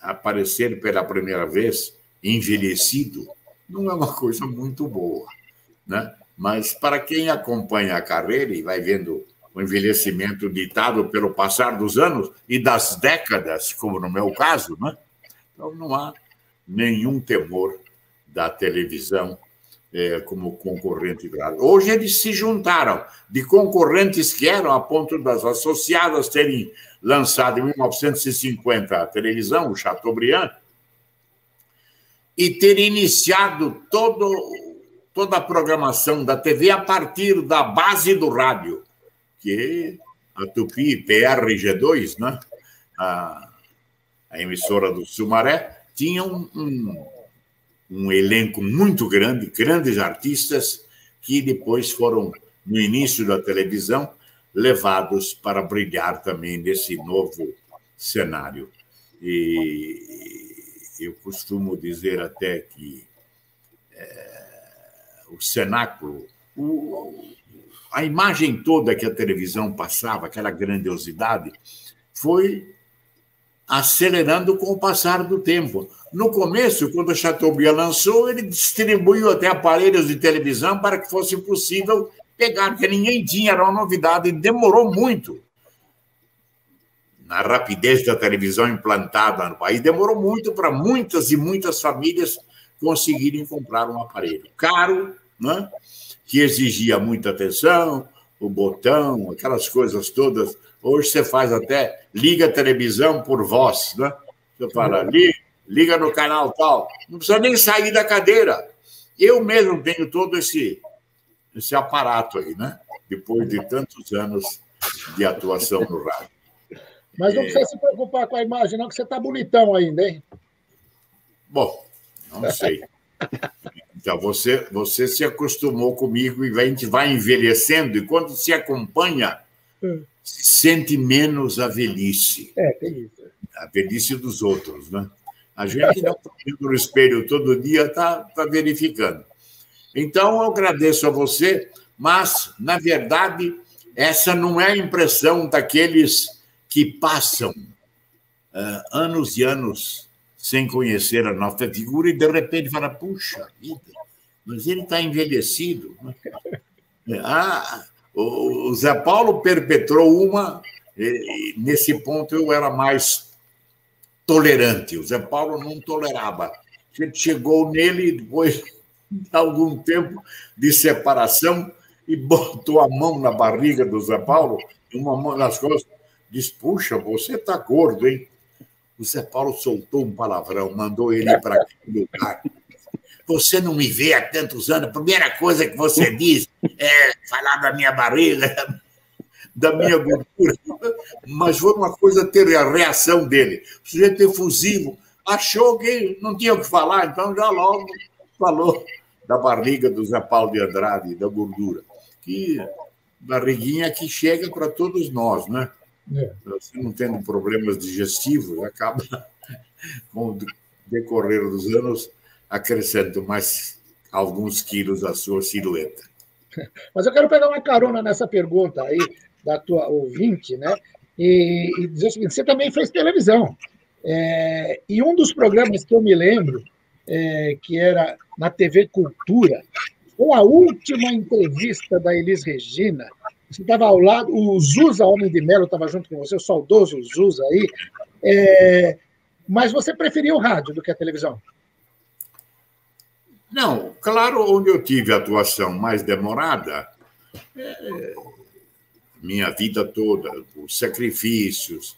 aparecer pela primeira vez envelhecido não é uma coisa muito boa, né? Mas para quem acompanha a carreira e vai vendo o envelhecimento ditado pelo passar dos anos e das décadas, como no meu caso, né? Então não há nenhum temor da televisão como concorrente do rádio. Hoje eles se juntaram de concorrentes que eram a ponto das associadas terem lançado em 1950 a televisão, o Chateaubriand, e ter iniciado toda a programação da TV a partir da base do rádio, que a Tupi, PRG2, né? a emissora do Sumaré, tinha um elenco muito grande, grandes artistas, que depois foram, no início da televisão, levados para brilhar também nesse novo cenário. E eu costumo dizer até que o cenáculo, a imagem toda que a televisão passava, aquela grandiosidade, foi acelerando com o passar do tempo. No começo, quando o Chateaubriand lançou, ele distribuiu até aparelhos de televisão para que fosse possível pegar, porque ninguém tinha, era uma novidade, e demorou muito. Na rapidez da televisão implantada no país, demorou muito para muitas e muitas famílias conseguirem comprar um aparelho caro, né? Que exigia muita atenção, o botão, aquelas coisas todas. Hoje você faz até, liga a televisão por voz, né? Você fala, liga no canal tal. Não precisa nem sair da cadeira. Eu mesmo tenho todo esse aparato aí, né? Depois de tantos anos de atuação no rádio. Mas não precisa se preocupar com a imagem, não, que você está bonitão ainda, hein? Bom, não sei. Então, você se acostumou comigo e a gente vai envelhecendo, e quando se acompanha, sente menos a velhice. Tem isso. A velhice dos outros, né? A gente não está vendo no espelho todo dia, está verificando. Então, eu agradeço a você, mas, na verdade, essa não é a impressão daqueles que passam anos e anos sem conhecer a nossa figura e, de repente, fala, puxa vida, mas ele está envelhecido. O Zé Paulo perpetrou uma, nesse ponto eu era mais tolerante, o Zé Paulo não tolerava. A gente chegou nele depois de algum tempo de separação e botou a mão na barriga do Zé Paulo, uma mão nas costas, disse, puxa, você está gordo, hein? O Zé Paulo soltou um palavrão, mandou ele para aquele lugar. Você não me vê há tantos anos, a primeira coisa que você diz é falar da minha barriga, da minha gordura. Mas foi uma coisa ter a reação dele. O sujeito efusivo achou que não tinha o que falar, então já logo falou da barriga do Zé Paulo de Andrade, da gordura. Que barriguinha que chega para todos nós, né? Você não tendo problemas digestivos, acaba, com o decorrer dos anos, acrescentando mais alguns quilos à sua silhueta. Mas eu quero pegar uma carona nessa pergunta aí da tua ouvinte, né? E dizer o seguinte, você também fez televisão. E um dos programas que eu me lembro, que era na TV Cultura, com a última entrevista da Elis Regina, você estava ao lado, o Zusa Homem de Melo estava junto com você, o saudoso Zusa aí, mas você preferia o rádio do que a televisão? Não, claro, onde eu tive atuação mais demorada, minha vida toda, os sacrifícios,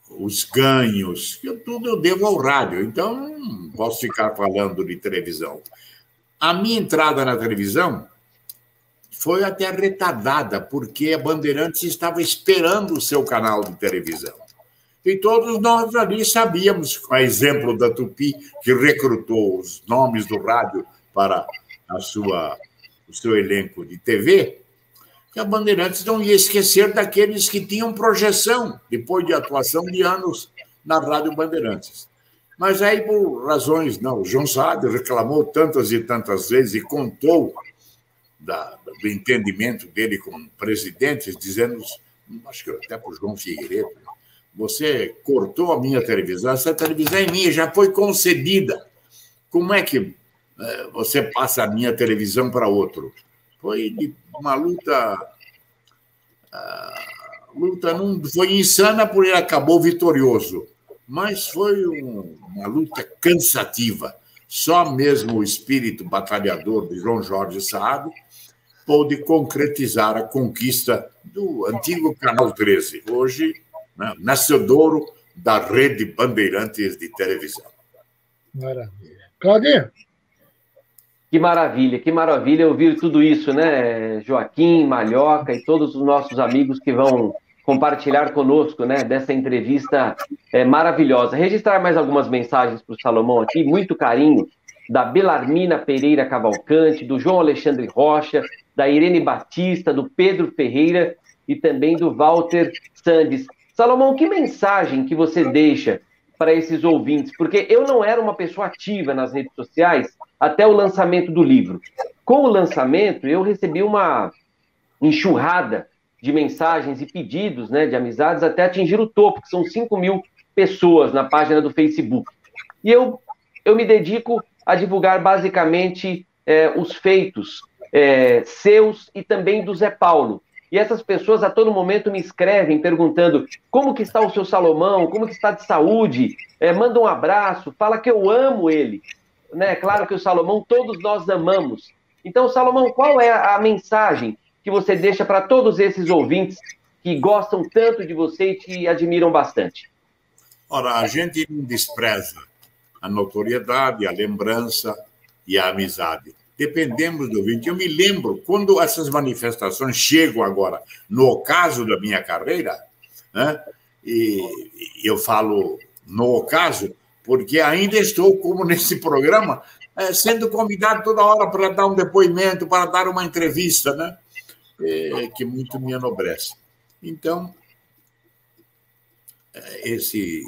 os ganhos, tudo eu devo ao rádio, então não posso ficar falando de televisão. A minha entrada na televisão foi até retardada, porque a Bandeirantes estava esperando o seu canal de televisão. E todos nós ali sabíamos, a exemplo da Tupi, que recrutou os nomes do rádio para o seu elenco de TV, que a Bandeirantes não ia esquecer daqueles que tinham projeção, depois de atuação de anos na Rádio Bandeirantes. Mas aí, por razões, não, o João Saad reclamou tantas e tantas vezes e contou do entendimento dele com presidentes, dizendo, acho que até para o João Figueiredo, você cortou a minha televisão, essa televisão é minha, já foi concedida. Como é que você passa a minha televisão para outro? Foi uma luta não foi insana, porque ele acabou vitorioso, mas foi uma luta cansativa. Só mesmo o espírito batalhador de João Jorge Saad pôde concretizar a conquista do antigo Canal 13, hoje, né, nascedouro da rede Bandeirantes de televisão. Maravilha. Claudinho? Que maravilha ouvir tudo isso, né, Joaquim, Malhoca e todos os nossos amigos que vão compartilhar conosco, né, dessa entrevista maravilhosa. Registrar mais algumas mensagens para o Salomão aqui, muito carinho, da Belarmina Pereira Cavalcante, do João Alexandre Rocha, da Irene Batista, do Pedro Ferreira e também do Walter Sandes. Salomão, que mensagem que você deixa para esses ouvintes? Porque eu não era uma pessoa ativa nas redes sociais até o lançamento do livro. Com o lançamento, eu recebi uma enxurrada de mensagens e pedidos, né, de amizades até atingir o topo, que são 5.000 pessoas na página do Facebook. E eu me dedico a divulgar basicamente os feitos seus e também do Zé Paulo. E essas pessoas a todo momento me escrevem perguntando como que está o seu Salomão, como que está de saúde, manda um abraço, fala que eu amo ele. Né? Claro que o Salomão todos nós amamos. Então, Salomão, qual é a mensagem que você deixa para todos esses ouvintes que gostam tanto de você e te admiram bastante? Ora, a gente não despreza a notoriedade, a lembrança e a amizade. Dependemos do ouvinte. Eu me lembro, quando essas manifestações chegam agora, no ocaso da minha carreira, né, e eu falo no ocaso, porque ainda estou, como nesse programa, sendo convidado toda hora para dar um depoimento, para dar uma entrevista, né, que muito me enobrece. Então, esse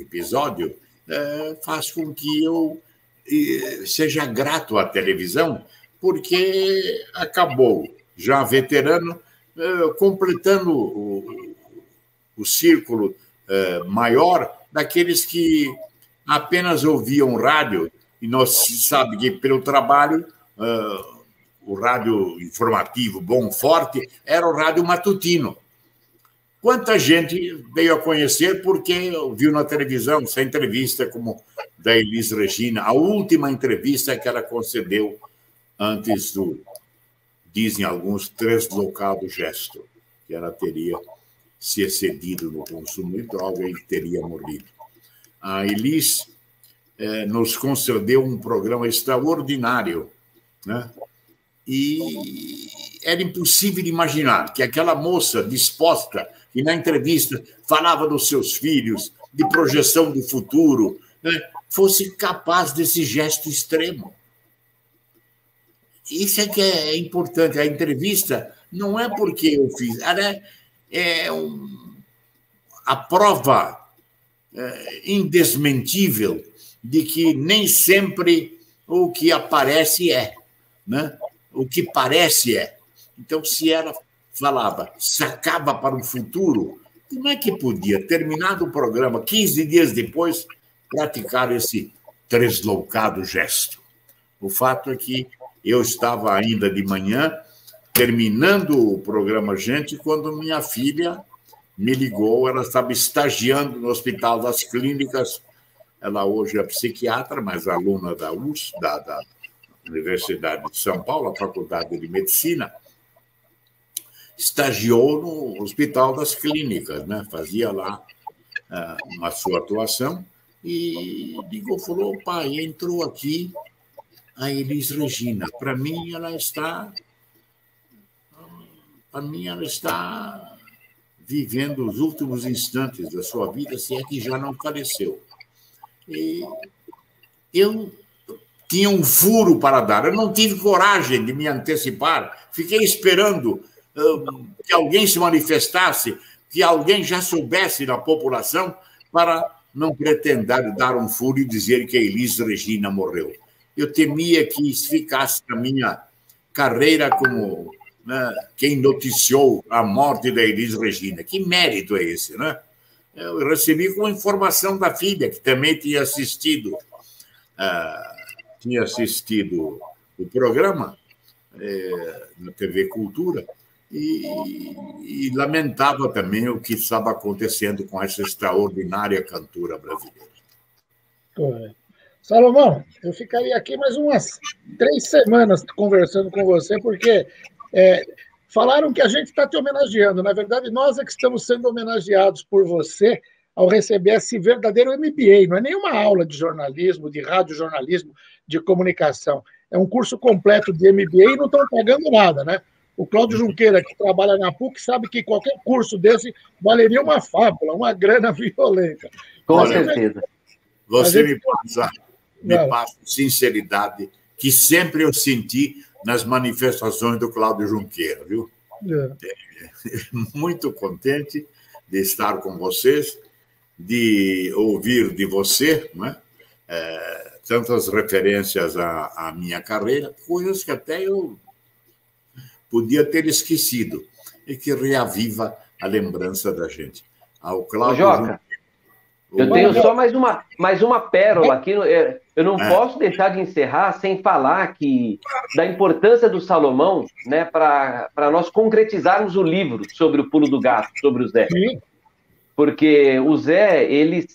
episódio faz com que eu seja grato à televisão, porque acabou, já veterano, completando o círculo maior daqueles que apenas ouviam rádio, e nós sabemos que, pelo trabalho, o rádio informativo bom, forte, era o rádio matutino. Quanta gente veio a conhecer porque viu na televisão essa entrevista como da Elis Regina, a última entrevista que ela concedeu antes do, dizem alguns, deslocado gesto, que ela teria se excedido no consumo de droga e teria morrido. A Elis nos concedeu um programa extraordinário, né? E era impossível imaginar que aquela moça disposta, que na entrevista falava dos seus filhos, de projeção do futuro, né, fosse capaz desse gesto extremo. Isso é que é importante. A entrevista não é porque eu fiz, ela a prova indesmentível de que nem sempre o que aparece é, né? O que parece é. Então, se ela falava, sacava para o futuro, como é que podia, terminado o programa, 15 dias depois, praticar esse deslocado gesto? O fato é que eu estava ainda de manhã, terminando o programa Gente, quando minha filha me ligou, ela estava estagiando no Hospital das Clínicas, ela hoje é psiquiatra, mas aluna da USP, da Universidade de São Paulo, a Faculdade de Medicina, estagiou no Hospital das Clínicas, né? Fazia lá a sua atuação, e falou, pai, entrou aqui a Elis Regina. Para mim, ela está vivendo os últimos instantes da sua vida, se é que já não faleceu. E eu tinha um furo para dar, eu não tive coragem de me antecipar, fiquei esperando que alguém se manifestasse, que alguém já soubesse da população, para não pretender dar um furo e dizer que a Elis Regina morreu. Eu temia que isso ficasse na minha carreira como quem noticiou a morte da Elis Regina. Que mérito é esse, né? Eu recebi com informação da filha, que também tinha assistido o programa na TV Cultura, e lamentava também o que estava acontecendo com essa extraordinária cantora brasileira. Correto. Salomão, eu ficaria aqui mais umas 3 semanas conversando com você, porque falaram que a gente está te homenageando. Na verdade, nós é que estamos sendo homenageados por você ao receber esse verdadeiro MBA. Não é nenhuma aula de jornalismo, de radiojornalismo, de comunicação. É um curso completo de MBA e não estão pagando nada, né? O Cláudio Junqueira, que trabalha na PUC, sabe que qualquer curso desse valeria uma fábula, uma grana violenta. Com certeza. Você me passa sinceridade que sempre eu senti nas manifestações do Cláudio Junqueira, viu? Muito contente de estar com vocês, de ouvir de você, né? Tantas referências à minha carreira, coisas que até eu podia ter esquecido, e que reaviva a lembrança da gente. Ao Cláudio Joca, eu tenho só mais uma pérola aqui. Eu não posso deixar de encerrar sem falar da importância do Salomão, né, para nós concretizarmos o livro sobre o pulo do gato, sobre o Zé. Sim. Porque o Zé, ele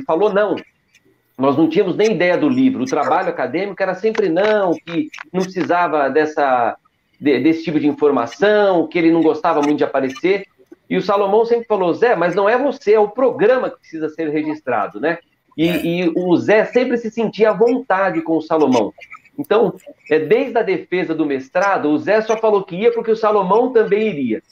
falou não. Nós não tínhamos nem ideia do livro. O trabalho acadêmico era sempre não, que não precisava desse tipo de informação, que ele não gostava muito de aparecer. E o Salomão sempre falou, Zé, mas não é você, é o programa que precisa ser registrado, né? E o Zé sempre se sentia à vontade com o Salomão. Então, desde a defesa do mestrado, o Zé só falou que ia porque o Salomão também iria.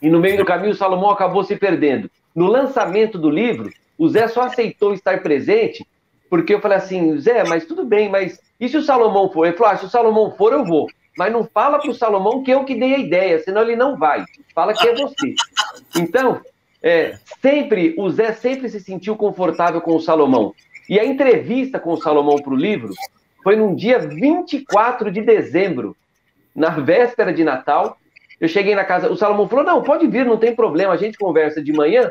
E no meio do caminho, o Salomão acabou se perdendo. No lançamento do livro, o Zé só aceitou estar presente porque eu falei assim, Zé, mas tudo bem, mas e se o Salomão for? Ele falou, se o Salomão for, eu vou. Mas não fala para o Salomão que eu que dei a ideia, senão ele não vai. Fala que é você. Então, o Zé sempre se sentiu confortável com o Salomão. E a entrevista com o Salomão para o livro foi num dia 24 de dezembro, na véspera de Natal. Eu cheguei na casa, o Salomão falou, não, pode vir, não tem problema, a gente conversa de manhã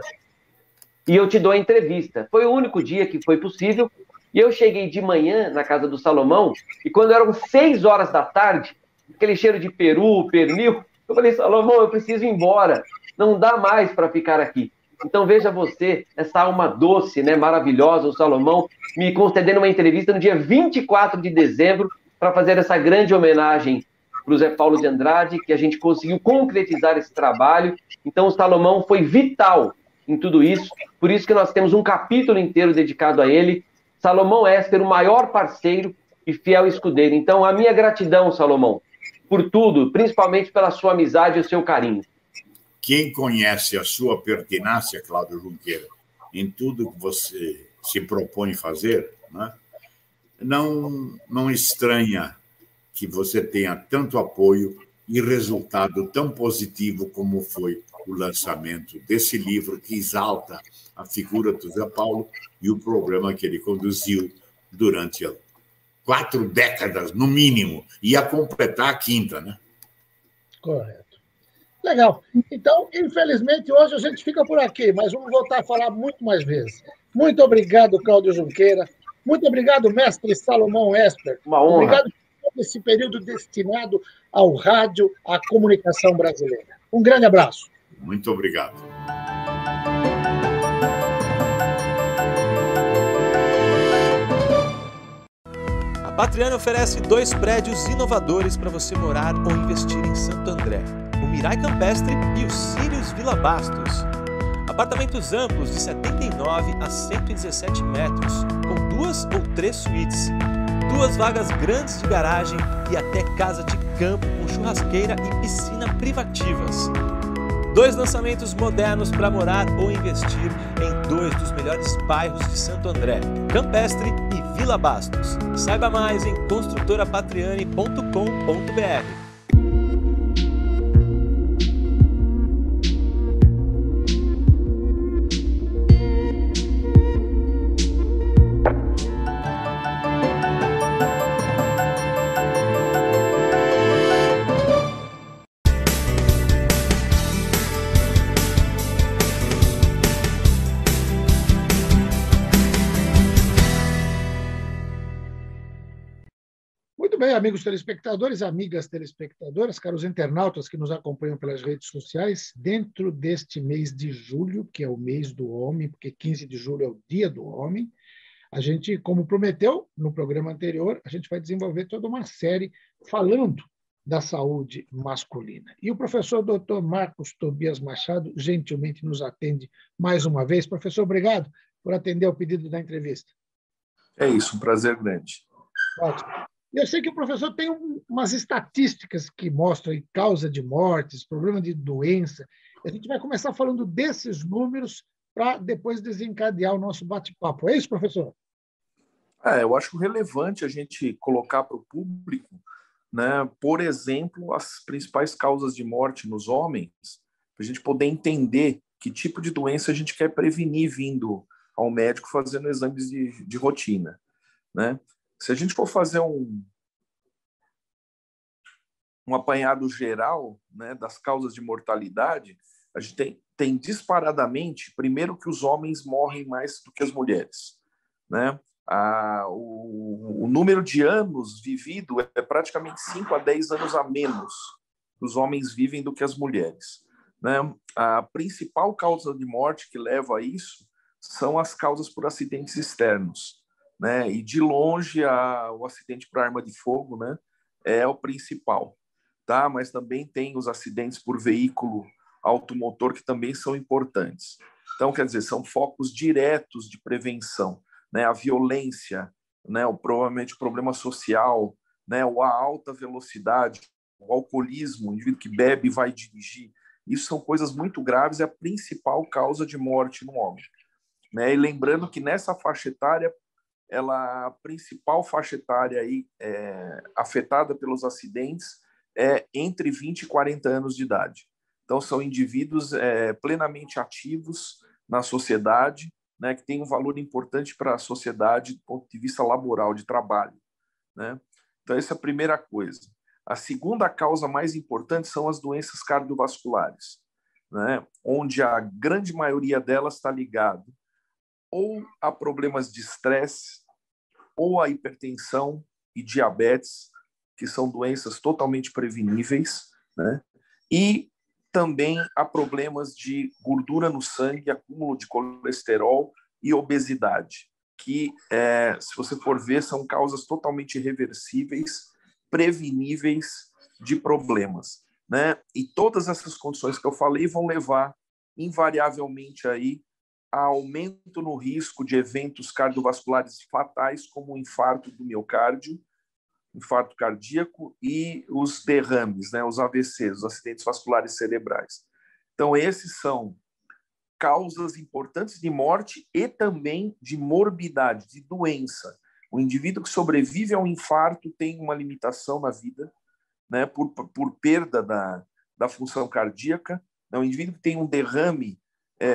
e eu te dou a entrevista. Foi o único dia que foi possível. E eu cheguei de manhã na casa do Salomão, e quando eram 6 horas da tarde, aquele cheiro de peru, pernil, eu falei, Salomão, eu preciso ir embora, não dá mais para ficar aqui. Então veja você, essa alma doce, né, maravilhosa, o Salomão, me concedendo uma entrevista no dia 24 de dezembro, para fazer essa grande homenagem para o Zé Paulo de Andrade, que a gente conseguiu concretizar esse trabalho. Então o Salomão foi vital em tudo isso, por isso que nós temos um capítulo inteiro dedicado a ele. Salomão Esper, o maior parceiro e fiel escudeiro. Então, a minha gratidão, Salomão, por tudo, principalmente pela sua amizade e o seu carinho. Quem conhece a sua pertinácia, Cláudio Junqueira, em tudo que você se propõe fazer, né, não estranha que você tenha tanto apoio e resultado tão positivo como foi o lançamento desse livro que exalta a figura do Zé Paulo e o programa que ele conduziu durante 4 décadas, no mínimo, e a completar a 5ª, né? Correto. Legal. Então, infelizmente, hoje a gente fica por aqui, mas vamos voltar a falar muito mais vezes. Muito obrigado, Cláudio Junqueira. Muito obrigado, mestre Salomão Esper. Uma honra. Obrigado por todo esse período destinado ao rádio, à comunicação brasileira. Um grande abraço. Muito obrigado. A Patriana oferece 2 prédios inovadores para você morar ou investir em Santo André: o Mirai Campestre e o Sirius Vila Bastos. A Apartamentos amplos de 79 a 117 metros, com 2 ou 3 suítes. 2 vagas grandes de garagem e até casa de campo com churrasqueira e piscina privativas. 2 lançamentos modernos para morar ou investir em 2 dos melhores bairros de Santo André, Campestre e Vila Bastos. Saiba mais em construtorapatriani.com.br. Bem, amigos telespectadores, amigas telespectadoras, caros internautas que nos acompanham pelas redes sociais, dentro deste mês de julho, que é o mês do homem, porque 15 de julho é o Dia do Homem, a gente, como prometeu no programa anterior, a gente vai desenvolver toda uma série falando da saúde masculina. E o professor Dr. Marcos Tobias Machado gentilmente nos atende mais uma vez. Professor, obrigado por atender ao pedido da entrevista. É isso, um prazer grande. Ótimo. Eu sei que o professor tem umas estatísticas que mostram aí causa de mortes, problema de doença. A gente vai começar falando desses números para depois desencadear o nosso bate-papo. É isso, professor? Eu acho relevante a gente colocar para o público, né, por exemplo, as principais causas de morte nos homens, para a gente poder entender que tipo de doença a gente quer prevenir vindo ao médico fazendo exames de rotina, né? Se a gente for fazer um apanhado geral, né, das causas de mortalidade, a gente tem disparadamente, primeiro, que os homens morrem mais do que as mulheres, né? O número de anos vivido é praticamente 5 a 10 anos a menos que os homens vivem do que as mulheres, né? A principal causa de morte que leva a isso são as causas por acidentes externos, né? E de longe o acidente por arma de fogo, né, é o principal, tá? Mas também tem os acidentes por veículo automotor que também são importantes. Então, quer dizer, são focos diretos de prevenção, né? A violência, né, provavelmente o problema social, né, ou a alta velocidade, o alcoolismo, o indivíduo que bebe e vai dirigir. Isso são coisas muito graves, é a principal causa de morte no homem, né? E lembrando que nessa faixa etária, a principal faixa etária aí, afetada pelos acidentes é entre 20 e 40 anos de idade. Então, são indivíduos plenamente ativos na sociedade, né, que têm um valor importante para a sociedade do ponto de vista laboral, de trabalho, né? Então, essa é a primeira coisa. A segunda causa mais importante são as doenças cardiovasculares, né, onde a grande maioria delas está ligada ou a problemas de estresse, ou a hipertensão e diabetes, que são doenças totalmente preveníveis, né? E também há problemas de gordura no sangue, acúmulo de colesterol e obesidade, que, se você for ver, são causas totalmente reversíveis, preveníveis de problemas, né? E todas essas condições que eu falei vão levar, invariavelmente, aí, a aumento no risco de eventos cardiovasculares fatais, como o infarto do miocárdio, infarto cardíaco e os derrames, né, os AVCs, os acidentes vasculares cerebrais. Então, esses são causas importantes de morte e também de morbidade, de doença. O indivíduo que sobrevive ao infarto tem uma limitação na vida, né, por perda da função cardíaca. O indivíduo que tem um derrame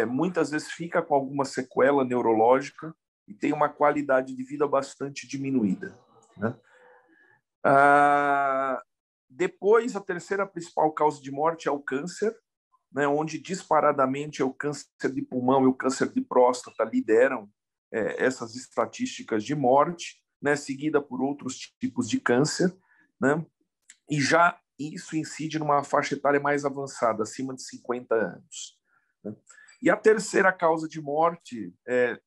muitas vezes fica com alguma sequela neurológica e tem uma qualidade de vida bastante diminuída, né? Depois, a terceira principal causa de morte é o câncer, né, onde disparadamente o câncer de pulmão e o câncer de próstata lideram essas estatísticas de morte, né, seguida por outros tipos de câncer, né? E já isso incide numa faixa etária mais avançada, acima de 50 anos, né? E a terceira causa de morte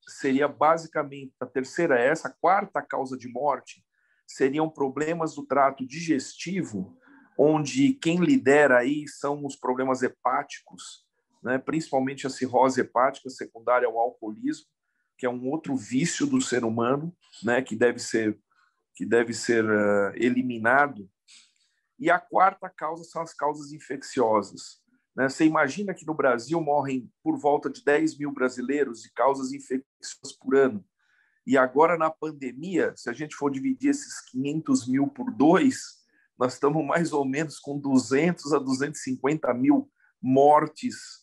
seria basicamente, a terceira é essa, a quarta causa de morte seriam problemas do trato digestivo, onde quem lidera aí são os problemas hepáticos, né? Principalmente a cirrose hepática secundária ao alcoolismo, que é um outro vício do ser humano, né? que deve ser eliminado. E a quarta causa são as causas infecciosas. Né? Você imagina que no Brasil morrem por volta de 10 mil brasileiros de causas infecciosas por ano. E agora, na pandemia, se a gente for dividir esses 500 mil por 2, nós estamos mais ou menos com 200 a 250 mil mortes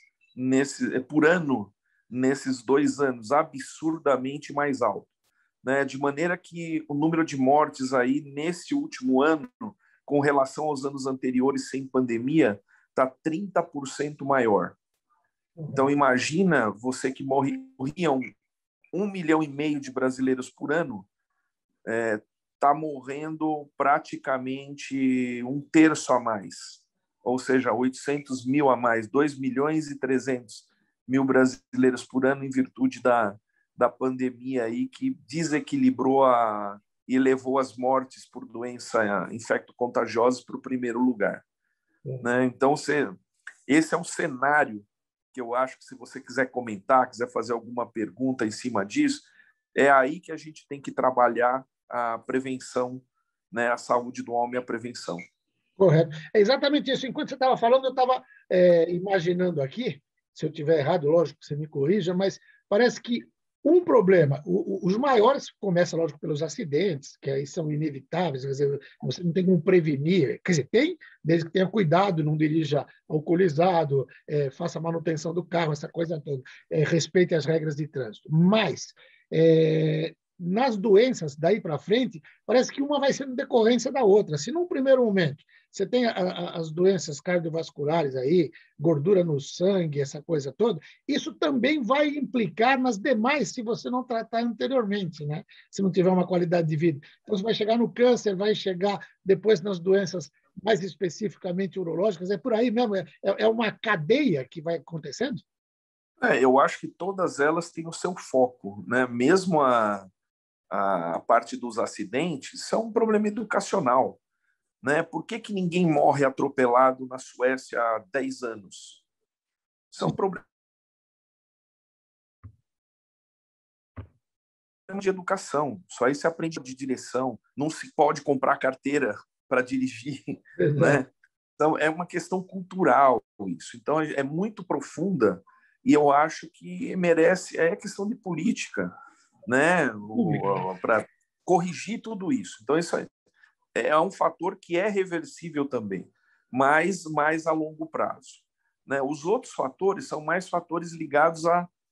por ano nesses 2 anos, absurdamente mais alto. Né? De maneira que o número de mortes aí nesse último ano, com relação aos anos anteriores sem pandemia, está 30% maior. Então, imagina você que morriam 1,5 milhão de brasileiros por ano, está morrendo praticamente 1/3 a mais, ou seja, 800 mil a mais, 2,3 milhões brasileiros por ano em virtude da pandemia aí, que desequilibrou e levou as mortes por doença infecto-contagiosa para o primeiro lugar. Né? Então, esse é um cenário que eu acho que, se você quiser comentar, quiser fazer alguma pergunta em cima disso, é aí que a gente tem que trabalhar a prevenção, né? A saúde do homem e a prevenção. Correto. É exatamente isso. Enquanto você estava falando, eu estava imaginando aqui, se eu estiver errado, lógico, você me corrija, mas parece que um problema, os maiores, começa, lógico, pelos acidentes, que aí são inevitáveis, quer dizer, você não tem como prevenir, quer dizer, tem, desde que tenha cuidado, não dirija alcoolizado, faça manutenção do carro, essa coisa toda, respeite as regras de trânsito. Mas, nas doenças daí para frente, parece que uma vai sendo decorrência da outra. Se num primeiro momento você tem as doenças cardiovasculares aí, gordura no sangue, essa coisa toda, isso também vai implicar nas demais se você não tratar anteriormente, né? Se não tiver uma qualidade de vida. Então, você vai chegar no câncer, vai chegar depois nas doenças mais especificamente urológicas, é por aí mesmo, é uma cadeia que vai acontecendo? Eu acho que todas elas têm o seu foco, né? Mesmo a parte dos acidentes, isso é um problema educacional. Né? Por que ninguém morre atropelado na Suécia há 10 anos? Isso é um problema de educação. Isso aí se aprende de direção. Não se pode comprar carteira para dirigir. Né? Então, é uma questão cultural isso. Então, é muito profunda e eu acho que merece... É questão de política, né? Para corrigir tudo isso. Então, isso é um fator que é reversível também, mas mais a longo prazo. Né? Os outros fatores são mais fatores ligados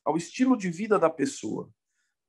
ao estilo de vida da pessoa.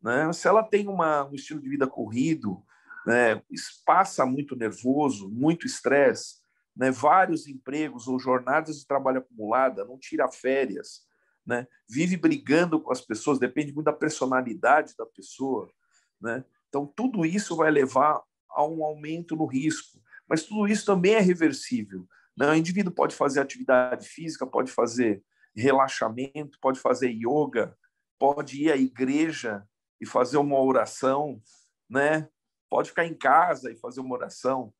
Né? Se ela tem um estilo de vida corrido, né? Passa muito nervoso, muito estresse, né? Vários empregos ou jornadas de trabalho acumulada, não tira férias, né? Vive brigando com as pessoas, depende muito da personalidade da pessoa. Né? Então, tudo isso vai levar a um aumento no risco. Mas tudo isso também é reversível. Né? O indivíduo pode fazer atividade física, pode fazer relaxamento, pode fazer yoga, pode ir à igreja e fazer uma oração, né? Pode ficar em casa e fazer uma oração,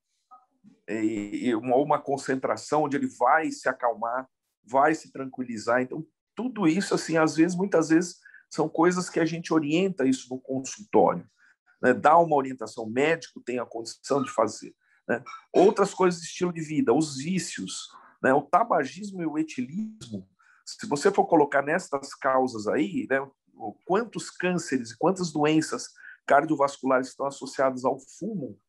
uma concentração onde ele vai se acalmar, vai se tranquilizar. Então, tudo isso, assim, muitas vezes, são coisas que a gente orienta isso no consultório. Né? Dá uma orientação, o médico tem a condição de fazer. Né? Outras coisas de estilo de vida, os vícios, né? O tabagismo e o etilismo, se você for colocar nestas causas aí, né? Quantos cânceres e quantas doenças cardiovasculares estão associadas ao fumo,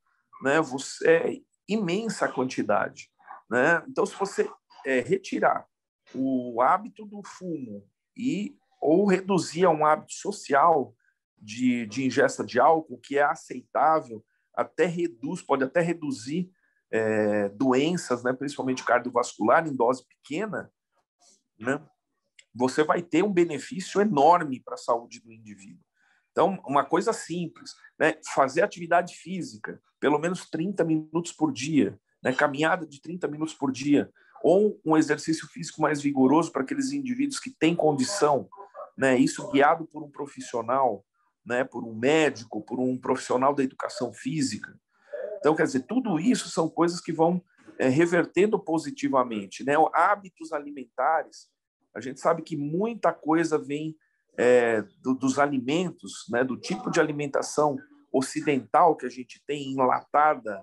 né? É imensa a quantidade. Né? Então, se você retirar o hábito do fumo ou reduzir a um hábito social de ingesta de álcool, que é aceitável, pode até reduzir doenças, né, principalmente cardiovascular, em dose pequena, né, você vai ter um benefício enorme para a saúde do indivíduo. Então, uma coisa simples, né, fazer atividade física, pelo menos 30 minutos por dia, né, caminhada de 30 minutos por dia, ou um exercício físico mais vigoroso para aqueles indivíduos que têm condição, né, isso guiado por um profissional, né, por um médico, por um profissional da educação física. Então, quer dizer, tudo isso são coisas que vão revertendo positivamente. Né? Hábitos alimentares, A gente sabe que muita coisa vem dos alimentos, né, do tipo de alimentação ocidental que a gente tem, enlatada,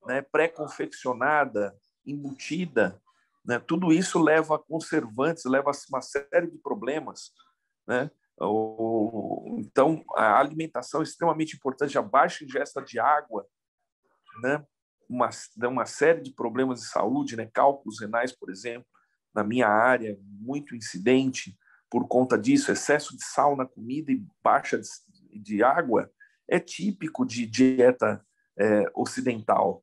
né, pré-confeccionada, embutida, né, tudo isso leva a conservantes, leva a uma série de problemas, né? Então, a alimentação é extremamente importante, a baixa ingesta de água, né, uma série de problemas de saúde, né, cálculos renais, por exemplo, na minha área, muito incidente por conta disso, excesso de sal na comida e baixa de água, é típico de dieta ocidental.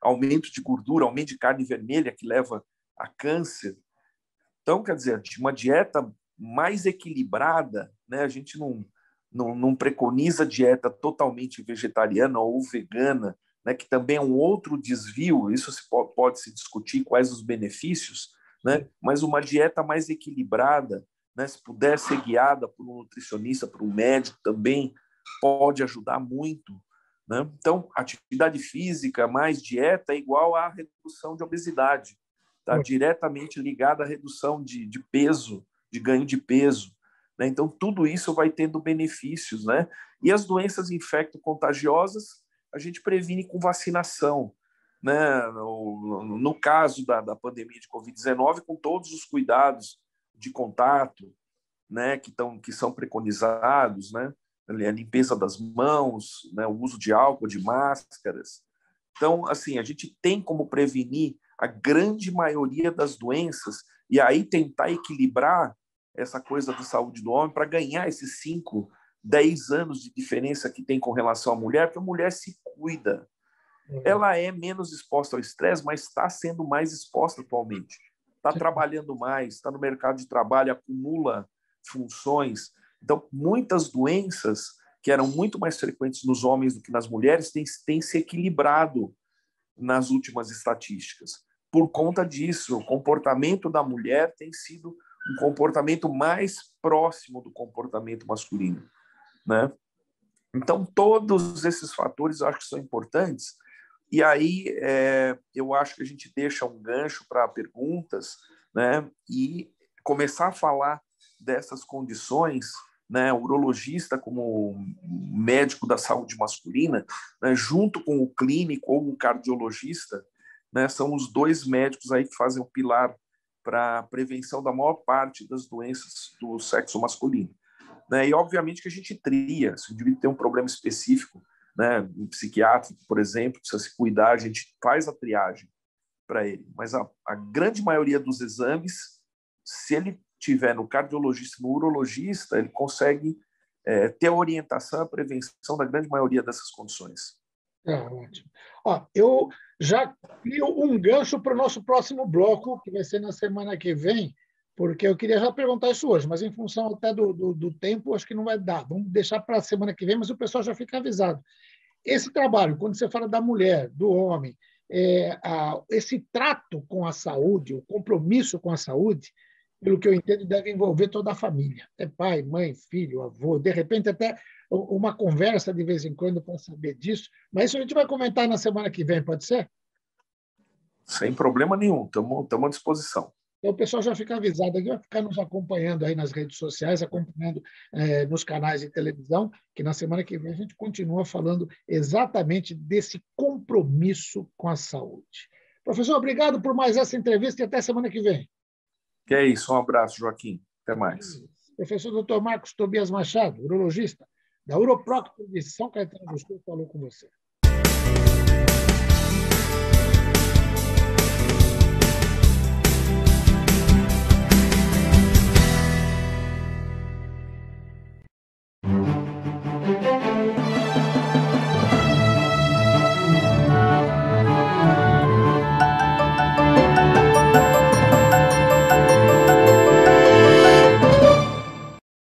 Aumento de gordura, aumento de carne vermelha, que leva a câncer. Então, quer dizer, uma dieta mais equilibrada, né? A gente não preconiza dieta totalmente vegetariana ou vegana, né? Que também é um outro desvio, isso pode se discutir quais os benefícios, né? Mas uma dieta mais equilibrada, né? Se puder ser guiada por um nutricionista, por um médico, também pode ajudar muito, né? Então, atividade física mais dieta é igual à redução de obesidade, está diretamente ligada à redução de peso, de ganho de peso, né? Então, tudo isso vai tendo benefícios, né? E as doenças infecto-contagiosas a gente previne com vacinação, né? No caso da pandemia de Covid-19, com todos os cuidados de contato, né? que são preconizados, né? A limpeza das mãos, né? O uso de álcool, de máscaras. Então, assim, a gente tem como prevenir a grande maioria das doenças e aí tentar equilibrar essa coisa da saúde do homem para ganhar esses 5, 10 anos de diferença que tem com relação à mulher, porque a mulher se cuida. Ela é menos exposta ao estresse, mas está sendo mais exposta atualmente. Está trabalhando mais, está no mercado de trabalho, acumula funções. Então, muitas doenças que eram muito mais frequentes nos homens do que nas mulheres têm se equilibrado nas últimas estatísticas. Por conta disso, o comportamento da mulher tem sido um comportamento mais próximo do comportamento masculino, né? Então, todos esses fatores eu acho que são importantes. E aí, eu acho que a gente deixa um gancho para perguntas, né? E começar a falar dessas condições, né? O urologista como médico da saúde masculina, né? Junto com o clínico ou o cardiologista, né? São os dois médicos aí que fazem o pilar para a prevenção da maior parte das doenças do sexo masculino, né? E, obviamente, que a gente tria, se o indivíduo tem um problema específico, né, um psiquiátrico, por exemplo, precisa se cuidar, a gente faz a triagem para ele. Mas a grande maioria dos exames, se ele tiver no cardiologista, no urologista, ele consegue ter a orientação, a prevenção da grande maioria dessas condições. Ótimo. Eu já crio um gancho para o nosso próximo bloco, que vai ser na semana que vem, porque eu queria já perguntar isso hoje, mas em função até do tempo, acho que não vai dar. Vamos deixar para a semana que vem, mas o pessoal já fica avisado. Esse trabalho, quando você fala da mulher, do homem, esse trato com a saúde, o compromisso com a saúde, pelo que eu entendo, deve envolver toda a família. É pai, mãe, filho, avô, de repente até uma conversa de vez em quando para saber disso. Mas isso a gente vai comentar na semana que vem, pode ser? Sem problema nenhum, estamos à disposição. Então, o pessoal já fica avisado aqui, vai ficar nos acompanhando aí nas redes sociais, acompanhando nos canais de televisão, que na semana que vem a gente continua falando exatamente desse compromisso com a saúde. Professor, obrigado por mais essa entrevista e até semana que vem. Que é isso, um abraço, Joaquim. Até mais. Professor Dr. Marcos Tobias Machado, urologista da Uroprocto de São Caetano do Sul, falou com você.